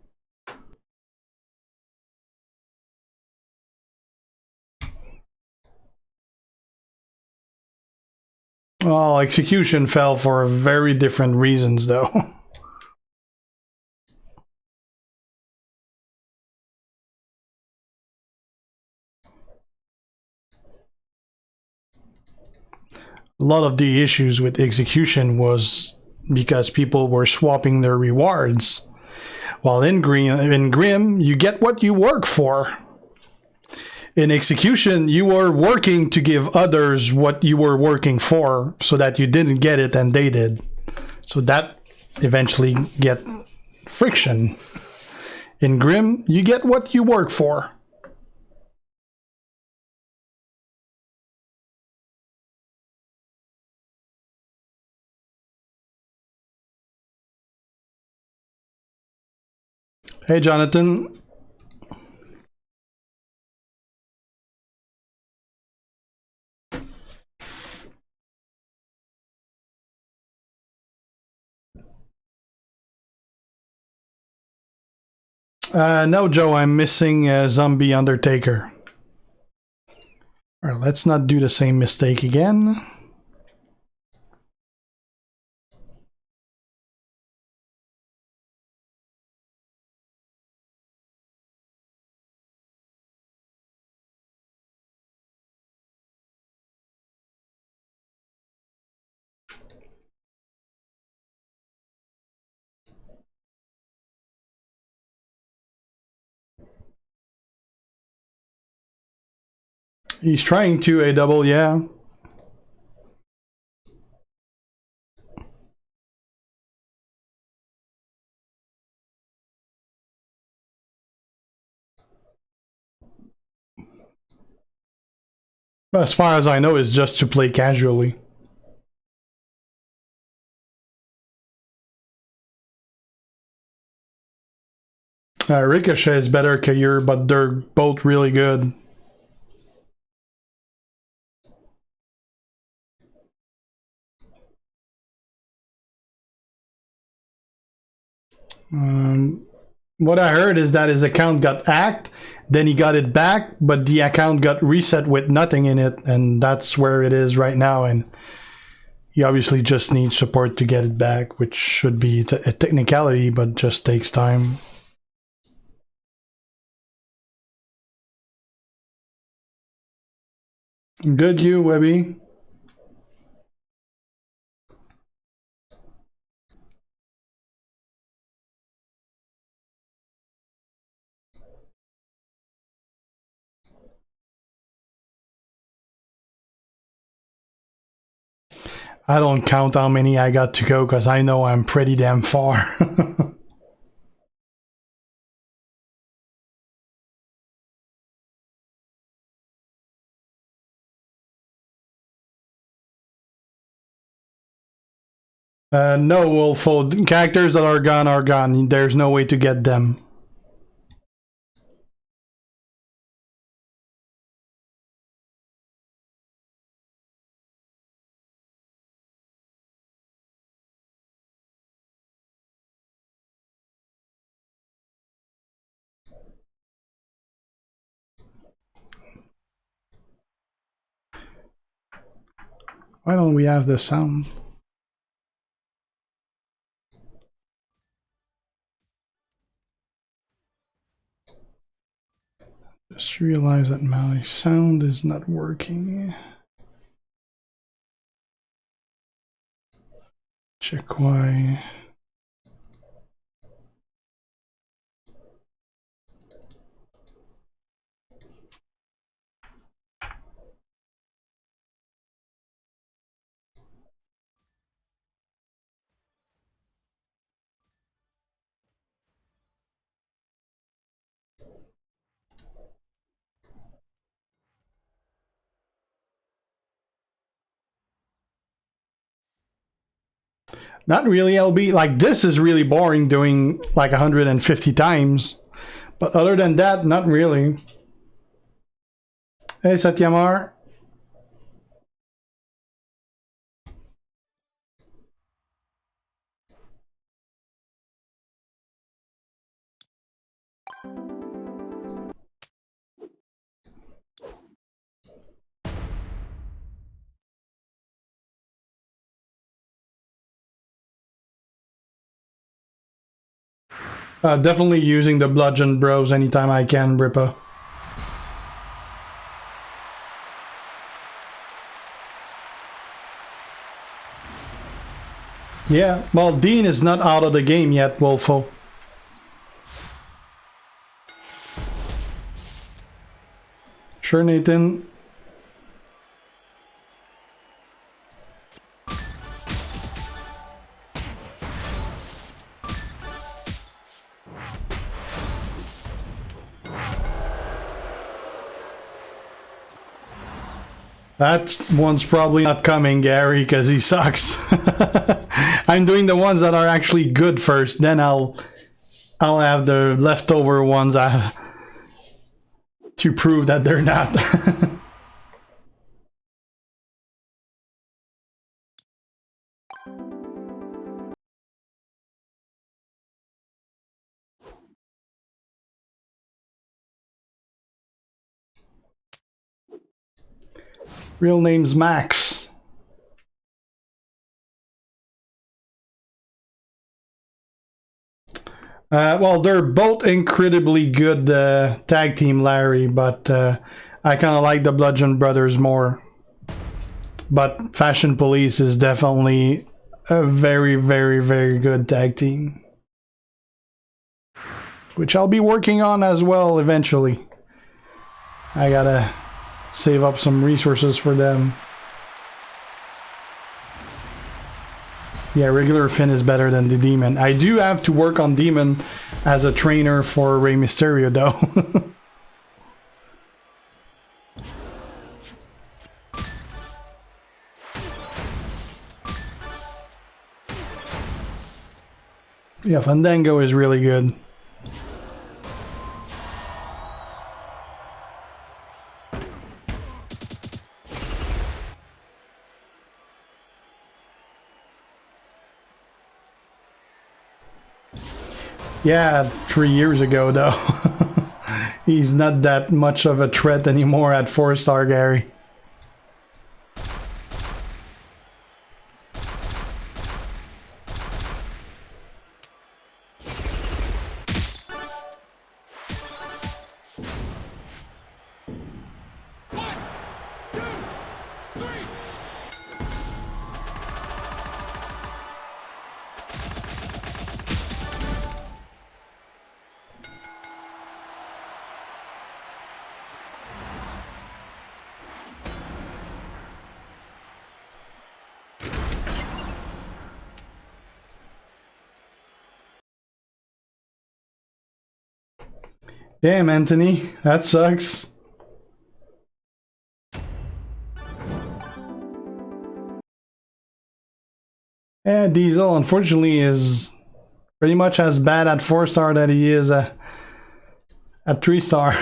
Well, execution fell for very different reasons, though. A lot of the issues with execution was because people were swapping their rewards. While in Grim, you get what you work for. In execution, you were working to give others what you were working for so that you didn't get it and they did. So that eventually get friction. In Grim, you get what you work for. Hey, Jonathan. No, Joe, I'm missing a Zombie Undertaker. All right, let's not do the same mistake again. He's trying to a double, yeah. As far as I know, it's just to play casually. Ricochet is better Kair, but they're both really good. What I heard is that his account got hacked, then he got it back, but the account got reset with nothing in it, and that's where it is right now, and he obviously just needs support to get it back, which should be a technicality, but just takes time. Good, you, Webby. I don't count how many I got to go because I know I'm pretty damn far. No, Wolfo. Characters that are gone are gone. There's no way to get them. Why don't we have the sound? Just realized that my sound is not working. Check why. Not really, LB. Like, this is really boring doing like 150 times. But other than that, not really. Hey, Satyamar. Definitely using the bludgeon bros anytime I can, Rippa. Yeah, well, Dean is not out of the game yet, Wolfo. Sure, Nathan. That one's probably not coming, Gary, because he sucks. I'm doing the ones that are actually good first, then I'll have the leftover ones to prove that they're not. Real name's Max. Well, they're both incredibly good tag team, Larry, but I kind of like the Bludgeon Brothers more. But Fashion Police is definitely a very, very, very good tag team. Which I'll be working on as well eventually. I gotta save up some resources for them. Yeah, regular Finn is better than the Demon. I do have to work on Demon as a trainer for Rey Mysterio, though. Yeah, Fandango is really good. Yeah, 3 years ago, though. He's not that much of a threat anymore at 4-star, Gary. Damn, Anthony, that sucks. Yeah, Diesel, unfortunately, is pretty much as bad at 4-star that he is at 3-star.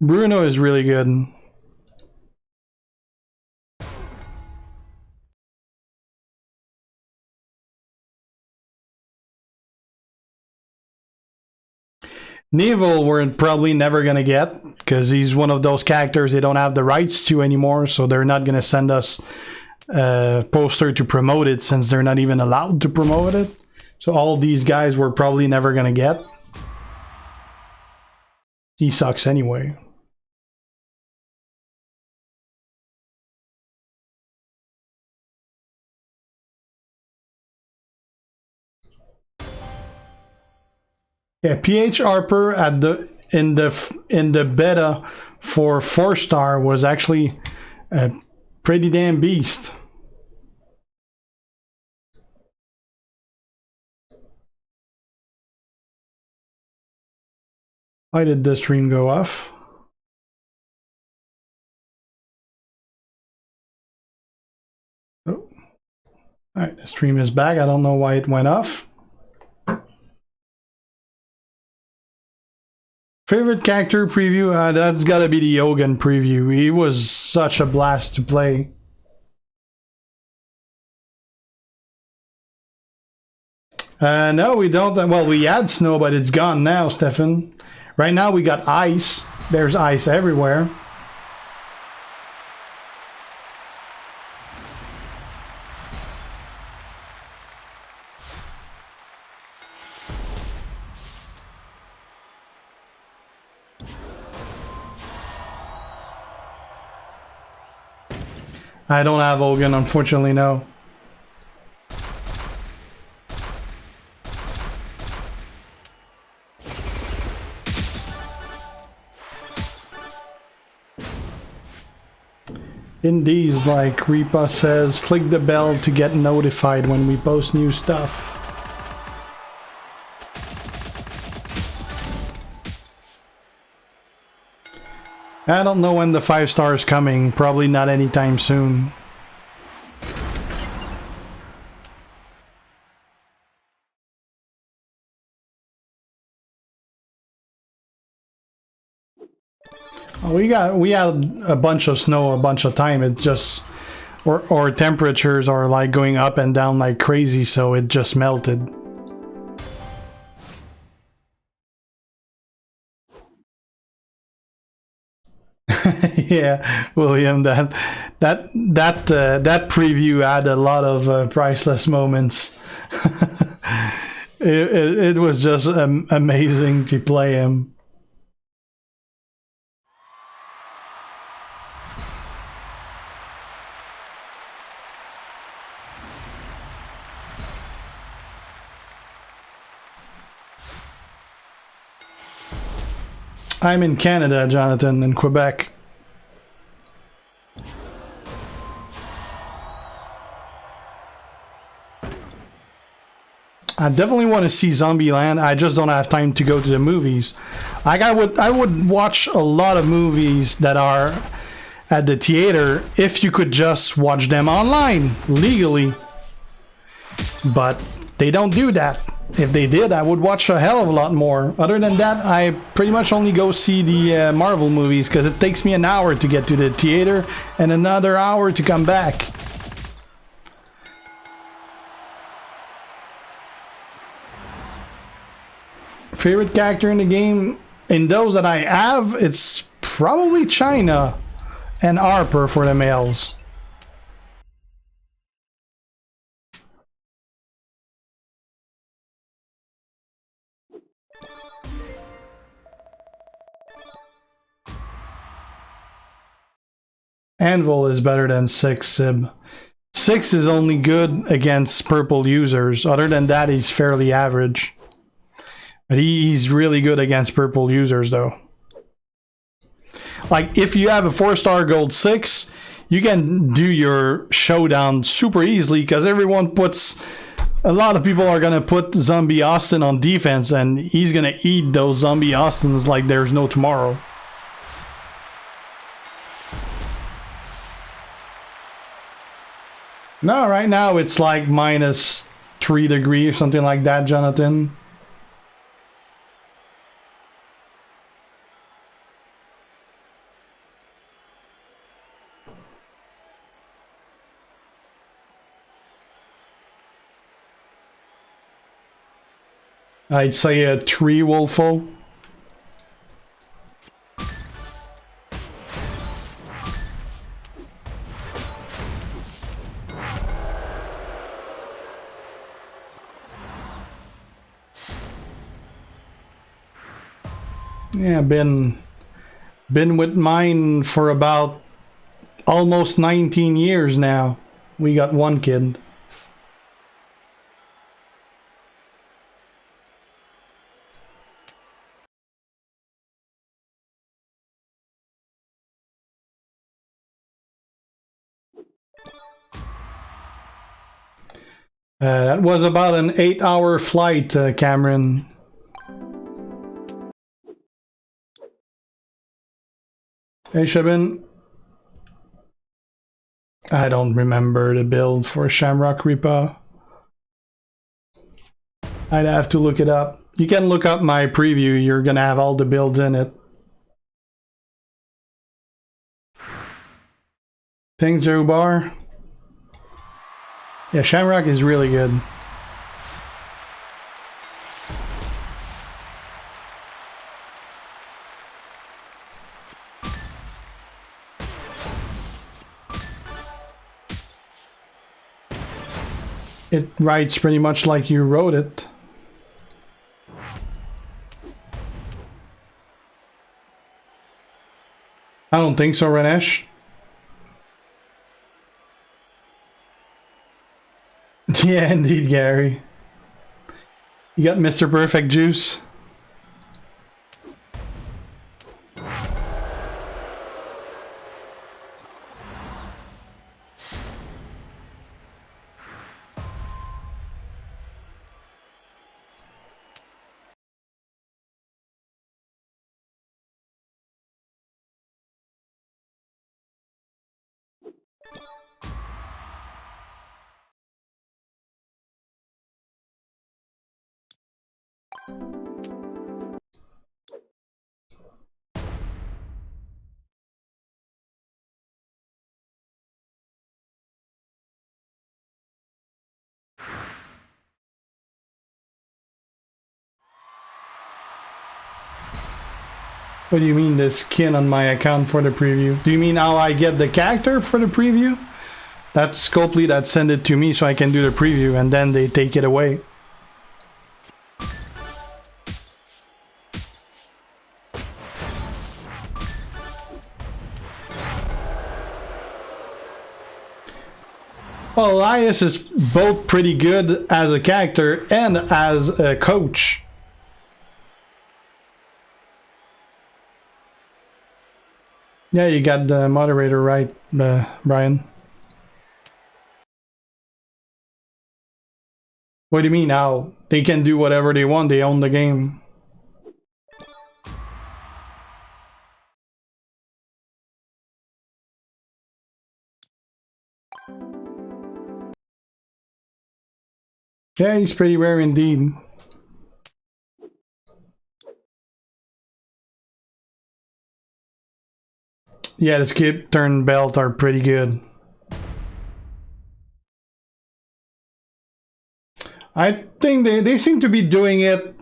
Bruno is really good. Neville we're probably never gonna get, because he's one of those characters they don't have the rights to anymore, so they're not gonna send us a poster to promote it since they're not even allowed to promote it. So all these guys we're probably never gonna get. He sucks anyway. Yeah, PH Harper at in the beta for 4-star was actually a pretty damn beast. Why did the stream go off? Oh, alright, the stream is back. I don't know why it went off. Favorite character preview? That's gotta be the Yogan preview. He was such a blast to play. No, we don't. Well, we had snow, but it's gone now, Stefan. Right now we got ice. There's ice everywhere. I don't have Hogan, unfortunately, no. Indies, like Repa says, click the bell to get notified when we post new stuff. I don't know when the 5-star is coming, probably not anytime soon. We had a bunch of snow a bunch of time. It just or temperatures are like going up and down like crazy, so it just melted. Yeah, William, that preview had a lot of priceless moments. it was just amazing to play him. I'm in Canada, Jonathan, in Quebec. I definitely want to see Zombieland. I just don't have time to go to the movies. Like I would watch a lot of movies that are at the theater if you could just watch them online legally. But they don't do that. If they did, I would watch a hell of a lot more. Other than that, I pretty much only go see the Marvel movies because it takes me an hour to get to the theater and another hour to come back. Favorite character in the game? In those that I have, it's probably China and Harper for the males. Anvil is better than 6, Sib. 6 is only good against purple users. Other than that, he's fairly average. But he's really good against purple users, though. Like, if you have a 4-star gold 6, you can do your showdown super easily because everyone puts... A lot of people are going to put Zombie Austin on defense and he's going to eat those Zombie Austins like there's no tomorrow. No, right now it's like minus 3 degrees or something like that, Jonathan. I'd say a 3, Wolfo. Yeah, been with mine for about almost 19 years now. We got one kid. That was about an 8-hour flight, Cameron. Hey, Shabin. I don't remember the build for Shamrock Reaper. I'd have to look it up. You can look up my preview. You're gonna have all the builds in it. Thanks, Joe Bar. Yeah, Shamrock is really good. It writes pretty much like you wrote it. I don't think so, Ranesh. Yeah, indeed, Gary. You got Mr. Perfect juice. What do you mean the skin on my account for the preview? Do you mean how I get the character for the preview? That's Scopely that send it to me so I can do the preview and then they take it away. Well, Elias is both pretty good as a character and as a coach. Yeah, you got the moderator right, Brian. What do you mean now? They can do whatever they want, they own the game. Yeah, he's pretty rare indeed. Yeah, the skip turn belt are pretty good. I think they seem to be doing it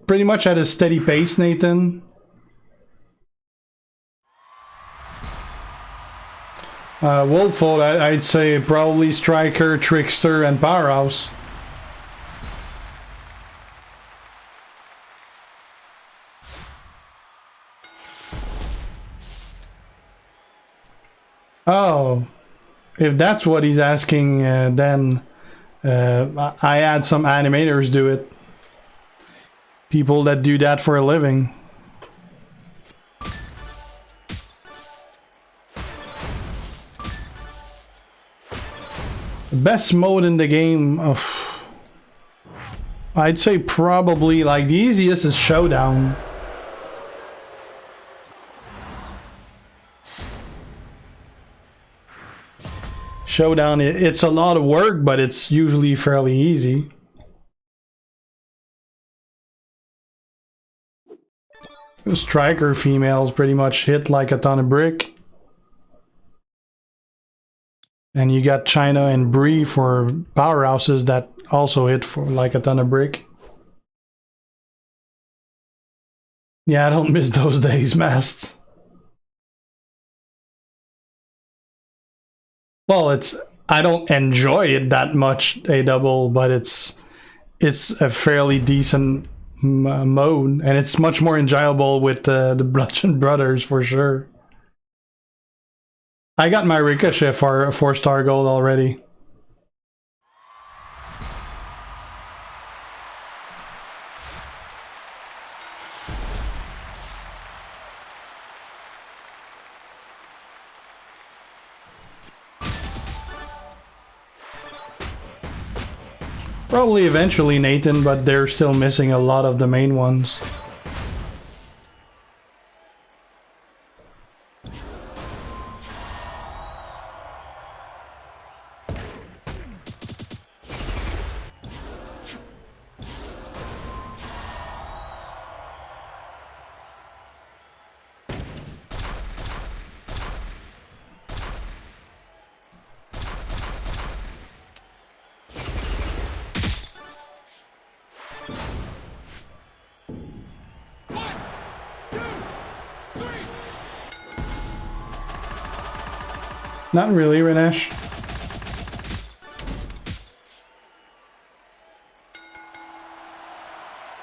pretty much at a steady pace, Nathan. Wolfold, I'd say probably Striker, Trickster, and Powerhouse. Oh, if that's what he's asking, then I had some animators do it. People that do that for a living. The best mode in the game, I'd say probably like the easiest is Showdown. Showdown, it's a lot of work, but it's usually fairly easy. The Striker females pretty much hit like a ton of brick. And you got China and Bree for powerhouses that also hit for like a ton of brick. Yeah, I don't miss those days, Mast. Well, I don't enjoy it that much, a double, but it's a fairly decent mode, and it's much more enjoyable with the Bludgeon Brothers for sure. I got my Ricochet for a 4-star gold already. Probably eventually, Nathan, but they're still missing a lot of the main ones. Not really, Renesh.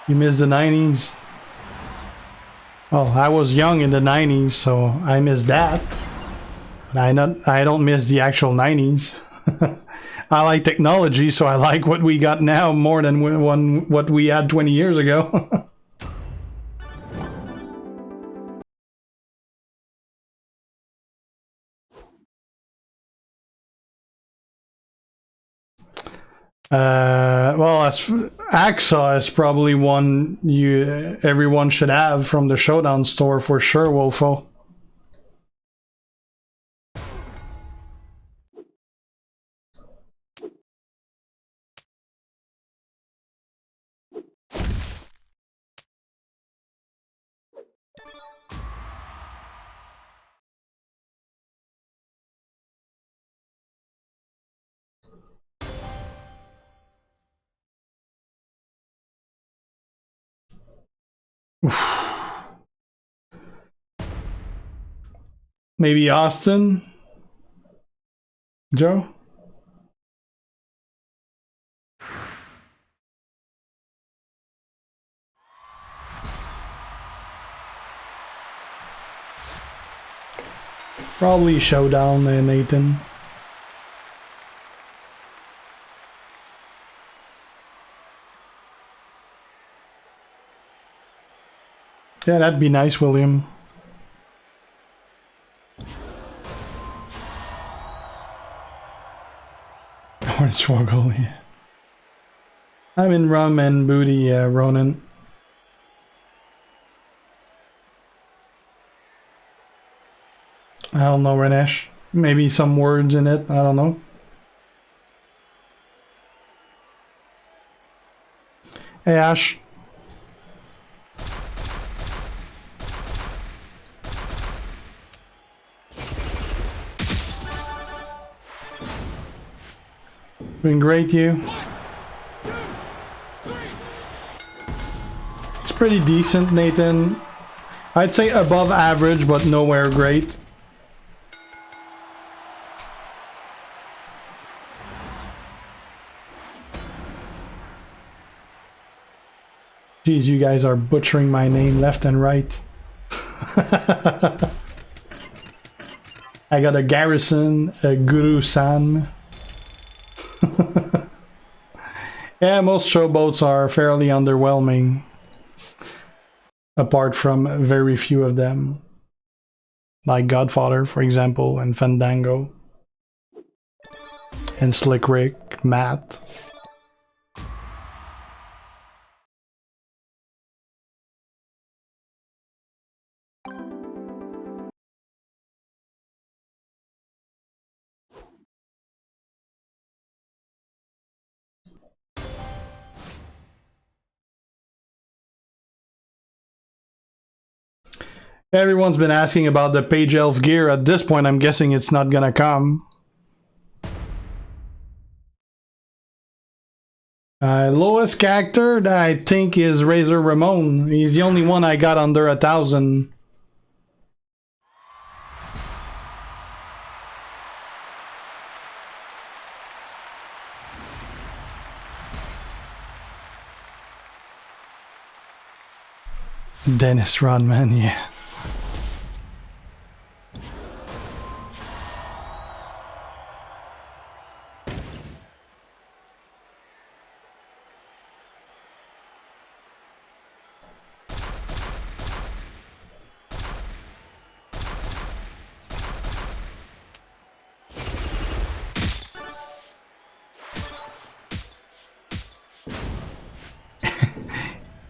You missed the 90s. Oh, I was young in the 90s, so I missed that. I don't miss the actual 90s. I like technology, so I like what we got now more than what we had 20 years ago. Well, Axa is probably one everyone should have from the Showdown store for sure, Wolfo. Maybe Austin? Joe? Probably Showdown, Nathan. Yeah, that'd be nice, William. Hornswoggle, yeah. I'm in rum and booty, Ronan. I don't know, Renesh. Maybe some words in it, I don't know. Hey, Ash. Doing great, you. It's pretty decent, Nathan. I'd say above average, but nowhere great. Jeez, you guys are butchering my name left and right. I got a Guersan, a Guersan. Yeah, most showboats are fairly underwhelming. Apart from very few of them. Like Godfather, for example, and Fandango. And Slick Rick, Matt. Everyone's been asking about the Page Elf gear. At this point, I'm guessing it's not gonna come. Lowest character that I think is Razor Ramon. He's the only one I got under 1,000. Dennis Rodman, yeah.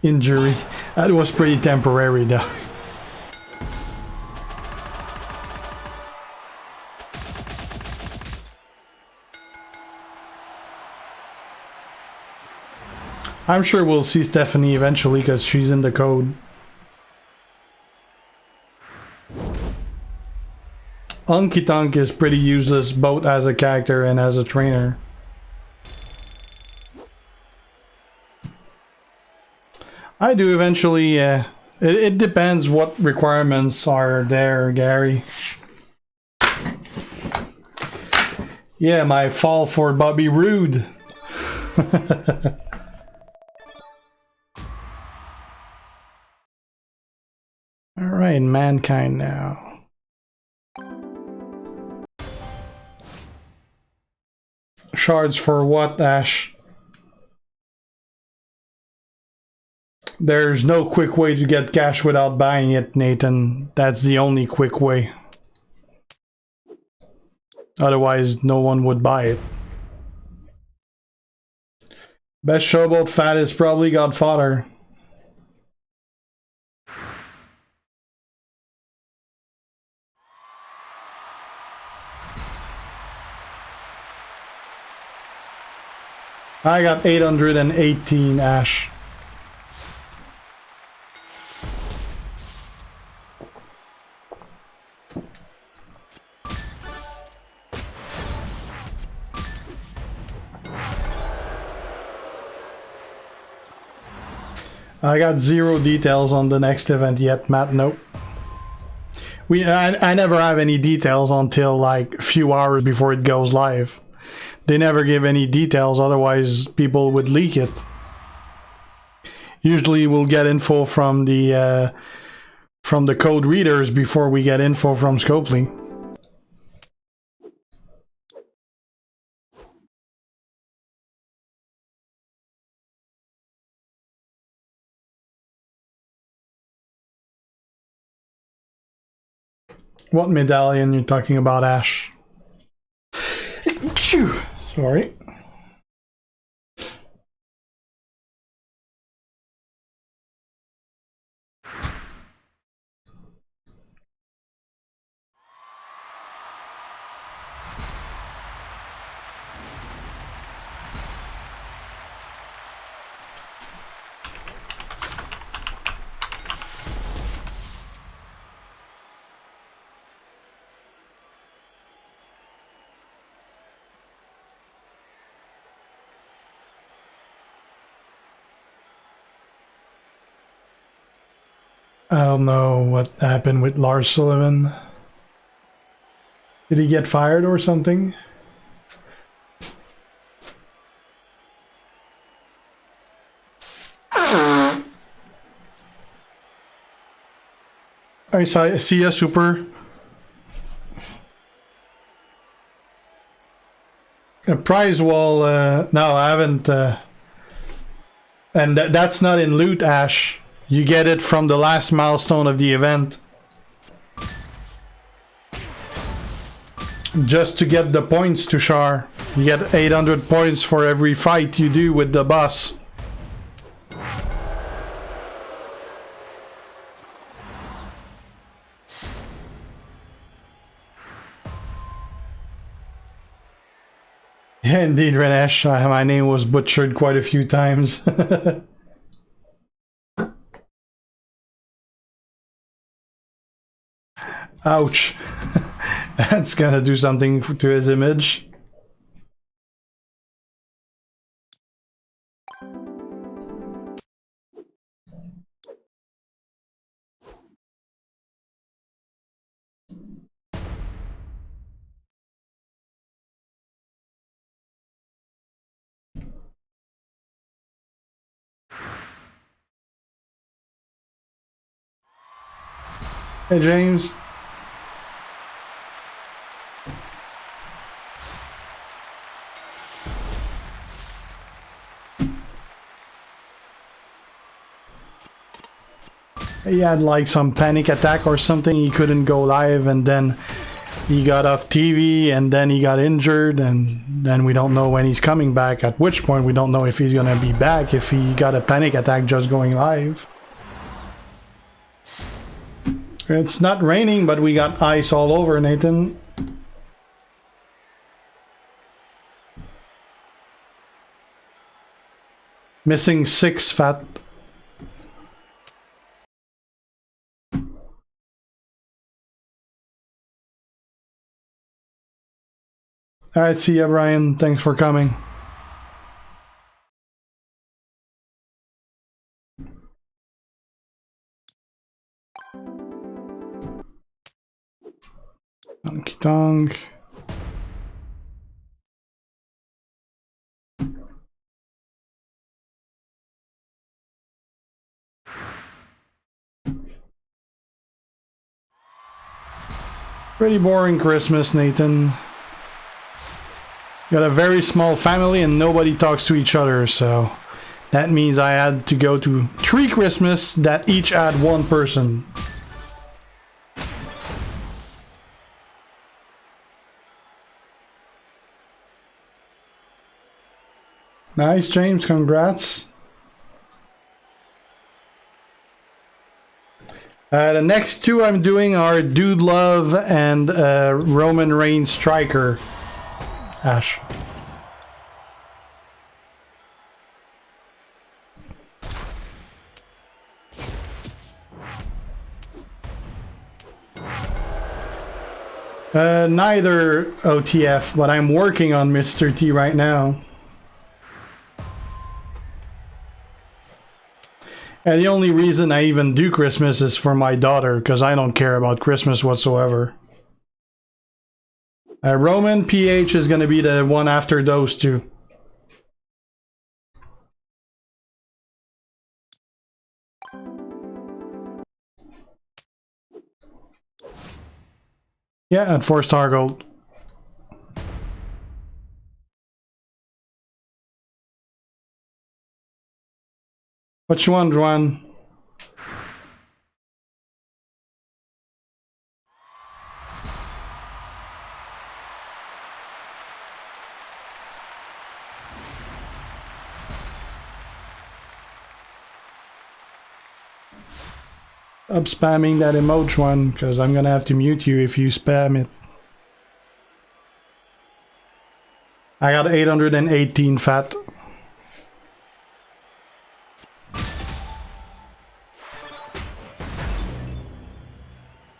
Injury. That was pretty temporary though. I'm sure we'll see Stephanie eventually because she's in the code. Honky Tonk is pretty useless both as a character and as a trainer. I do eventually, it depends what requirements are there, Gary. Yeah, my fall for Bobby Roode. Alright, Mankind now. Shards for what, Ash? There's no quick way to get cash without buying it, Nathan. That's the only quick way. Otherwise, no one would buy it. Best showboat fat is probably Godfather. I got 818, Ash. I got 0 details on the next event yet, Matt. Nope. I never have any details until like a few hours before it goes live. They never give any details, otherwise people would leak it. Usually we'll get info from the code readers before we get info from Scopely. What medallion you're talking about, Ash? Sorry. I don't know what happened with Lars Sullivan. Did he get fired or something? I see ya, Super. A prize wall, no, I haven't. And that's not in loot, Ash. You get it from the last milestone of the event. Just to get the points to Char. You get 800 points for every fight you do with the boss. Yeah, indeed, Renesh. My name was butchered quite a few times. Ouch. That's gonna do something to his image. Hey, James. He had like some panic attack or something. He couldn't go live, and then he got off TV, and then he got injured, and then we don't know when he's coming back. At which point we don't know if he's gonna be back, if he got a panic attack just going live. It's not raining, but we got ice all over, Nathan. Missing 6 fat. Alright, see ya, Brian. Thanks for coming. Honky tonk. Pretty boring Christmas, Nathan. Got a very small family and nobody talks to each other, so that means I had to go to 3 Christmas that each had 1 person. Nice, James, congrats. The next 2 I'm doing are Dude Love and Roman Reigns Striker. Ash. Neither OTF, but I'm working on Mr. T right now. And the only reason I even do Christmas is for my daughter, because I don't care about Christmas whatsoever. Roman PH is going to be the one after those 2. Yeah, at 4-star gold. What you want, Juan? Stop spamming that emoji one, because I'm gonna have to mute you if you spam it. I got 818 fat.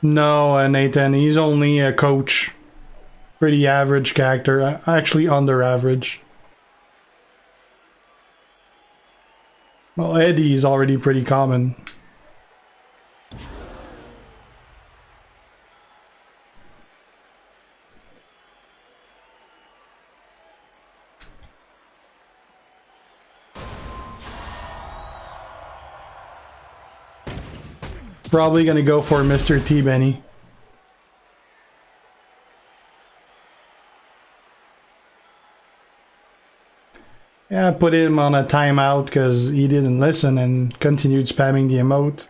No, Nathan, he's only a coach. Pretty average character, actually under average. Well, Eddie is already pretty common. Probably gonna go for Mr. T, Benny. Yeah, I put him on a timeout because he didn't listen and continued spamming the emote.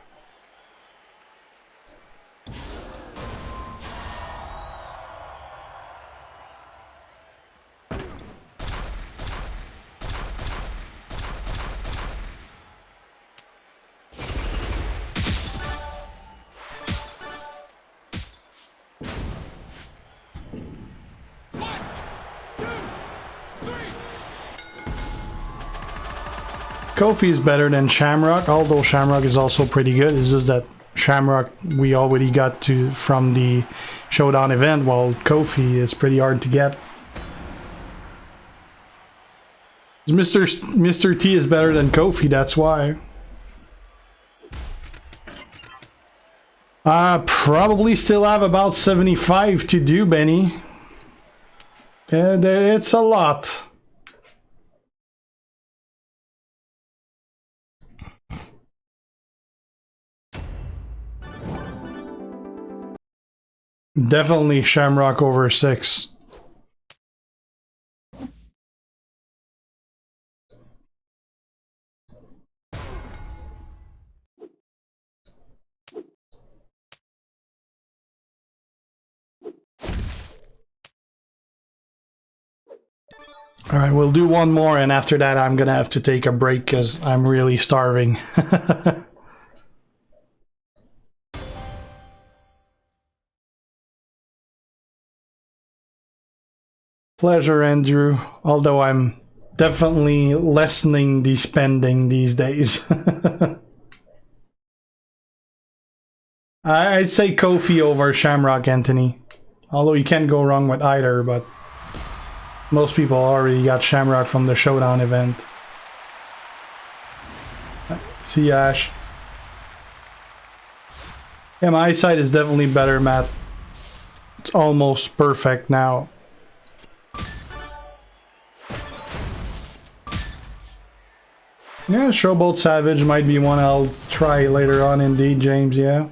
Kofi is better than Shamrock, although Shamrock is also pretty good. It's just that Shamrock we already got to from the Showdown event, while Kofi is pretty hard to get. Mr. T is better than Kofi, that's why. I probably still have about 75 to do, Benny. It's a lot. Definitely Shamrock over 6. Alright, we'll do one more, and after that I'm gonna have to take a break because I'm really starving. Pleasure, Andrew. Although I'm definitely lessening the spending these days. I'd say Kofi over Shamrock, Anthony. Although you can't go wrong with either, but most people already got Shamrock from the Showdown event. See ya, Ash. Yeah, my eyesight is definitely better, Matt. It's almost perfect now. Yeah, Showboat Savage might be one I'll try later on indeed, James, yeah.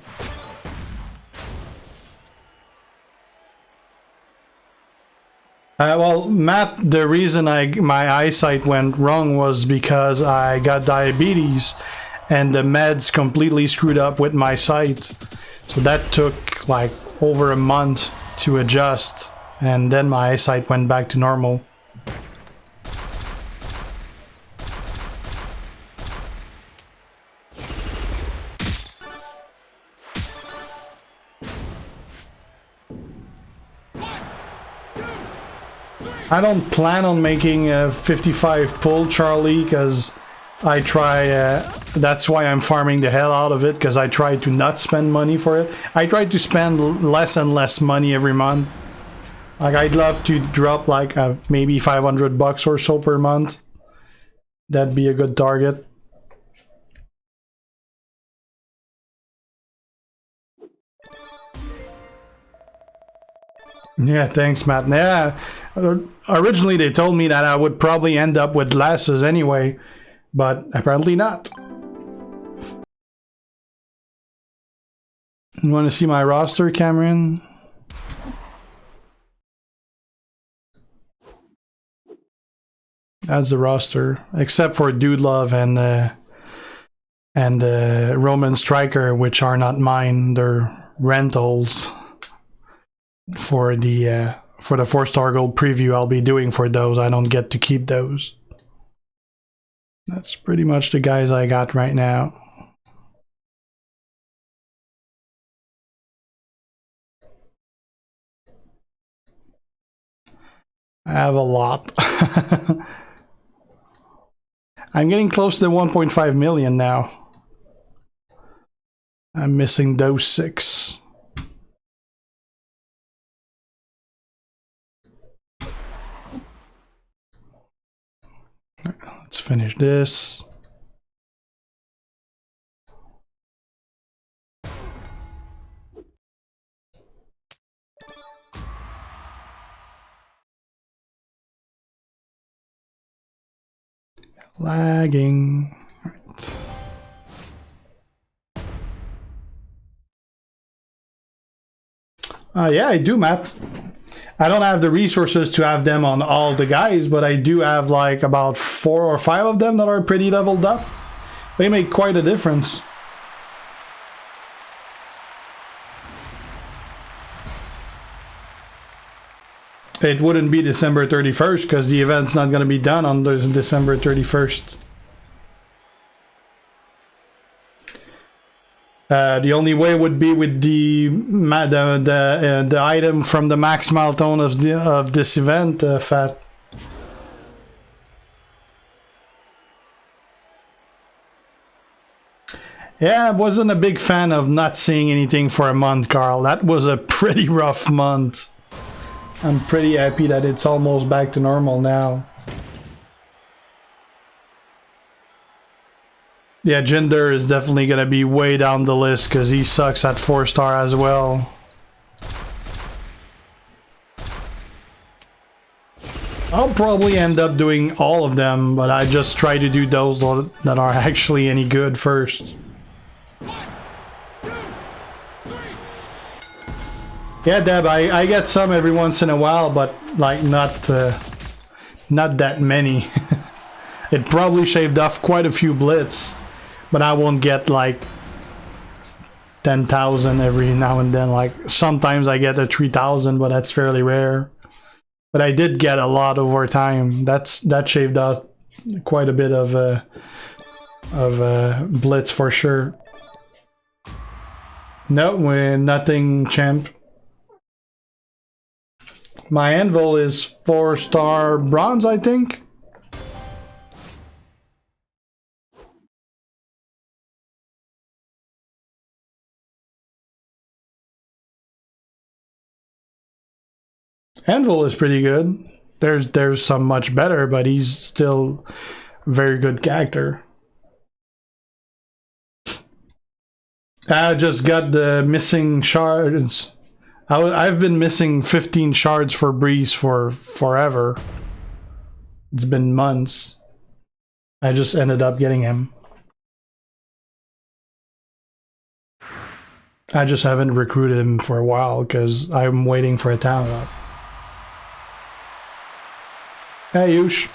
Well, Matt, the reason my eyesight went wrong was because I got diabetes and the meds completely screwed up with my sight. So that took like over a month to adjust, and then my eyesight went back to normal. I don't plan on making a 55 pull, Charlie, because I try, that's why I'm farming the hell out of it, because I try to not spend money for it. I try to spend less and less money every month. Like, I'd love to drop like maybe 500 bucks or so per month. That'd be a good target. Yeah, thanks, Matt. Yeah, originally they told me that I would probably end up with glasses anyway, but apparently not. You want to see my roster, Cameron? That's the roster, except for Dude Love and Roman Striker, which are not mine. They're rentals for the 4-star gold preview I'll be doing for those. I don't get to keep those. That's pretty much the guys I got right now. I have a lot. I'm getting close to the 1.5 million now. I'm missing those 6. Let's finish this. Lagging. Right. Yeah, I do, Matt. I don't have the resources to have them on all the guys, but I do have like about 4 or 5 of them that are pretty leveled up. They make quite a difference. It wouldn't be December 31st because the event's not going to be done on December 31st. The only way would be with the item from the max milestone of this event, Fat. Yeah, I wasn't a big fan of not seeing anything for a month, Carl. That was a pretty rough month. I'm pretty happy that it's almost back to normal now. Yeah, Jinder is definitely going to be way down the list because he sucks at 4-star as well. I'll probably end up doing all of them, but I just try to do those that are actually any good first. Yeah, Deb, I get some every once in a while, but like not that many. It probably shaved off quite a few Blitz, but I won't get like 10,000 every now and then. Like sometimes I get a 3,000, but that's fairly rare. But I did get a lot over time. That shaved off quite a bit of Blitz for sure. No, we're nothing, champ. My anvil is 4-star bronze, I think. Anvil is pretty good. There's some much better, but he's still a very good character. I just got the missing shards. I've been missing 15 shards for Breeze for forever. It's been months. I just ended up getting him. I just haven't recruited him for a while because I'm waiting for a talent up. Hey, Yush.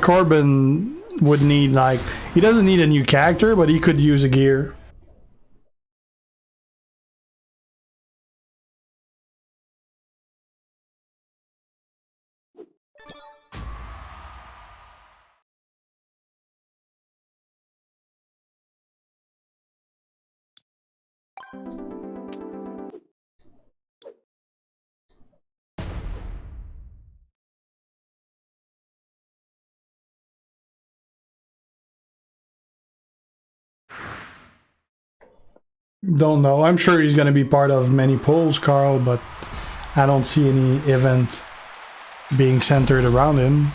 Corbin would need, like, he doesn't need a new character, but he could use a gear. Don't know. I'm sure he's going to be part of many polls, Carl, but I don't see any event being centered around him.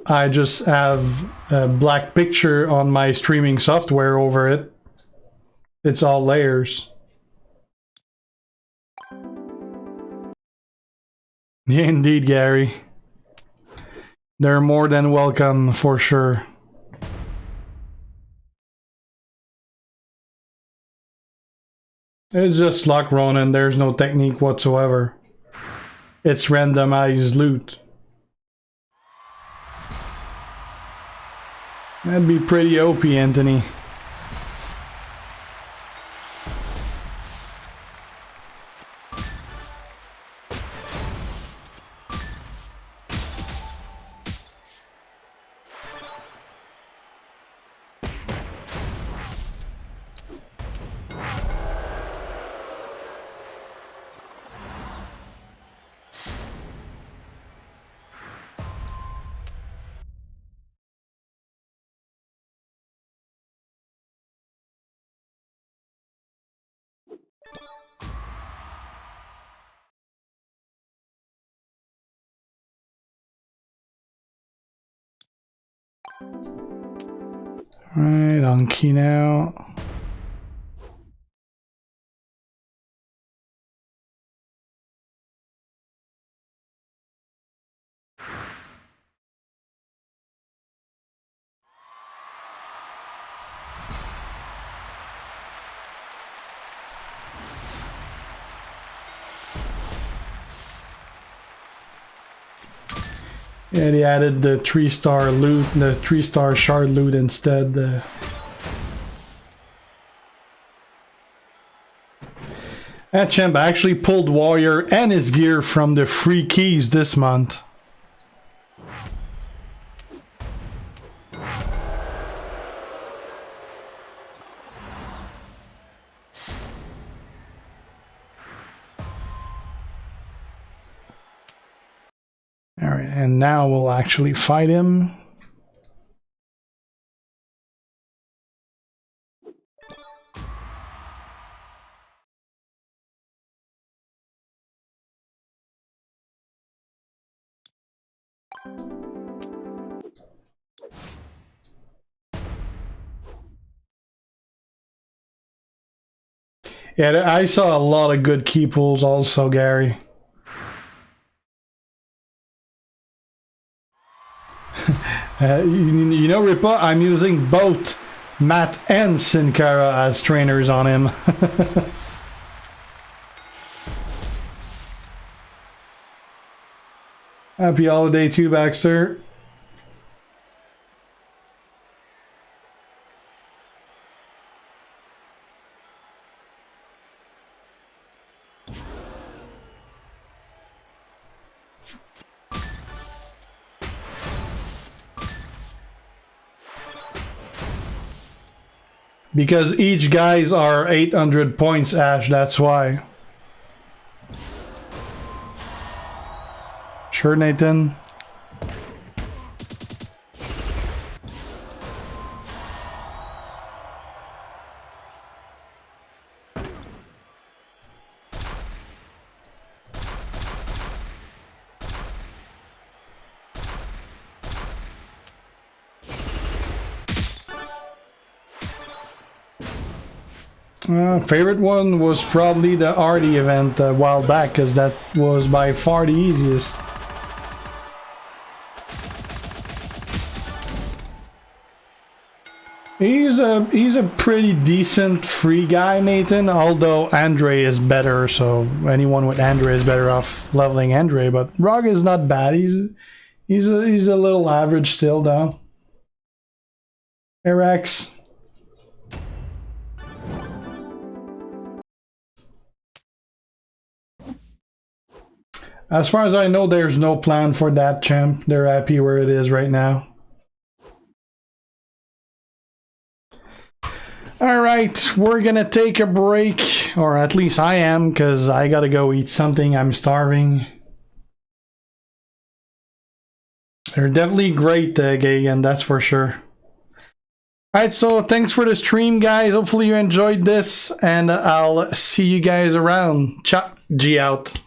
I just have a black picture on my streaming software over it. It's all layers. Yeah, indeed, Gary. They're more than welcome for sure. It's just luck, Ronan. There's no technique whatsoever. It's randomized loot. That'd be pretty OP, Anthony. Alright, on key now. Yeah, they added the 3-star loot, the 3-star shard loot instead. That champ actually pulled Warrior and his gear from the free keys this month. Alright, and now we'll actually fight him. Yeah, I saw a lot of good key pulls also, Gary. You know, Ripa, I'm using both Matt and Sin Cara as trainers on him. Happy holiday to you, Baxter. Because each guys are 800 points, Ash, that's why. Sure, Nathan? Favorite one was probably the Artie event a while back, because that was by far the easiest. He's a pretty decent free guy, Nathan, although Andre is better, so anyone with Andre is better off leveling Andre, but Rog is not bad. He's a little average still, though. Erax. As far as I know, there's no plan for that champ. They're happy where it is right now. Alright, we're gonna take a break. Or at least I am, because I gotta go eat something. I'm starving. They're definitely great, Gagan, that's for sure. Alright, so thanks for the stream, guys. Hopefully you enjoyed this, and I'll see you guys around. Ciao. G out.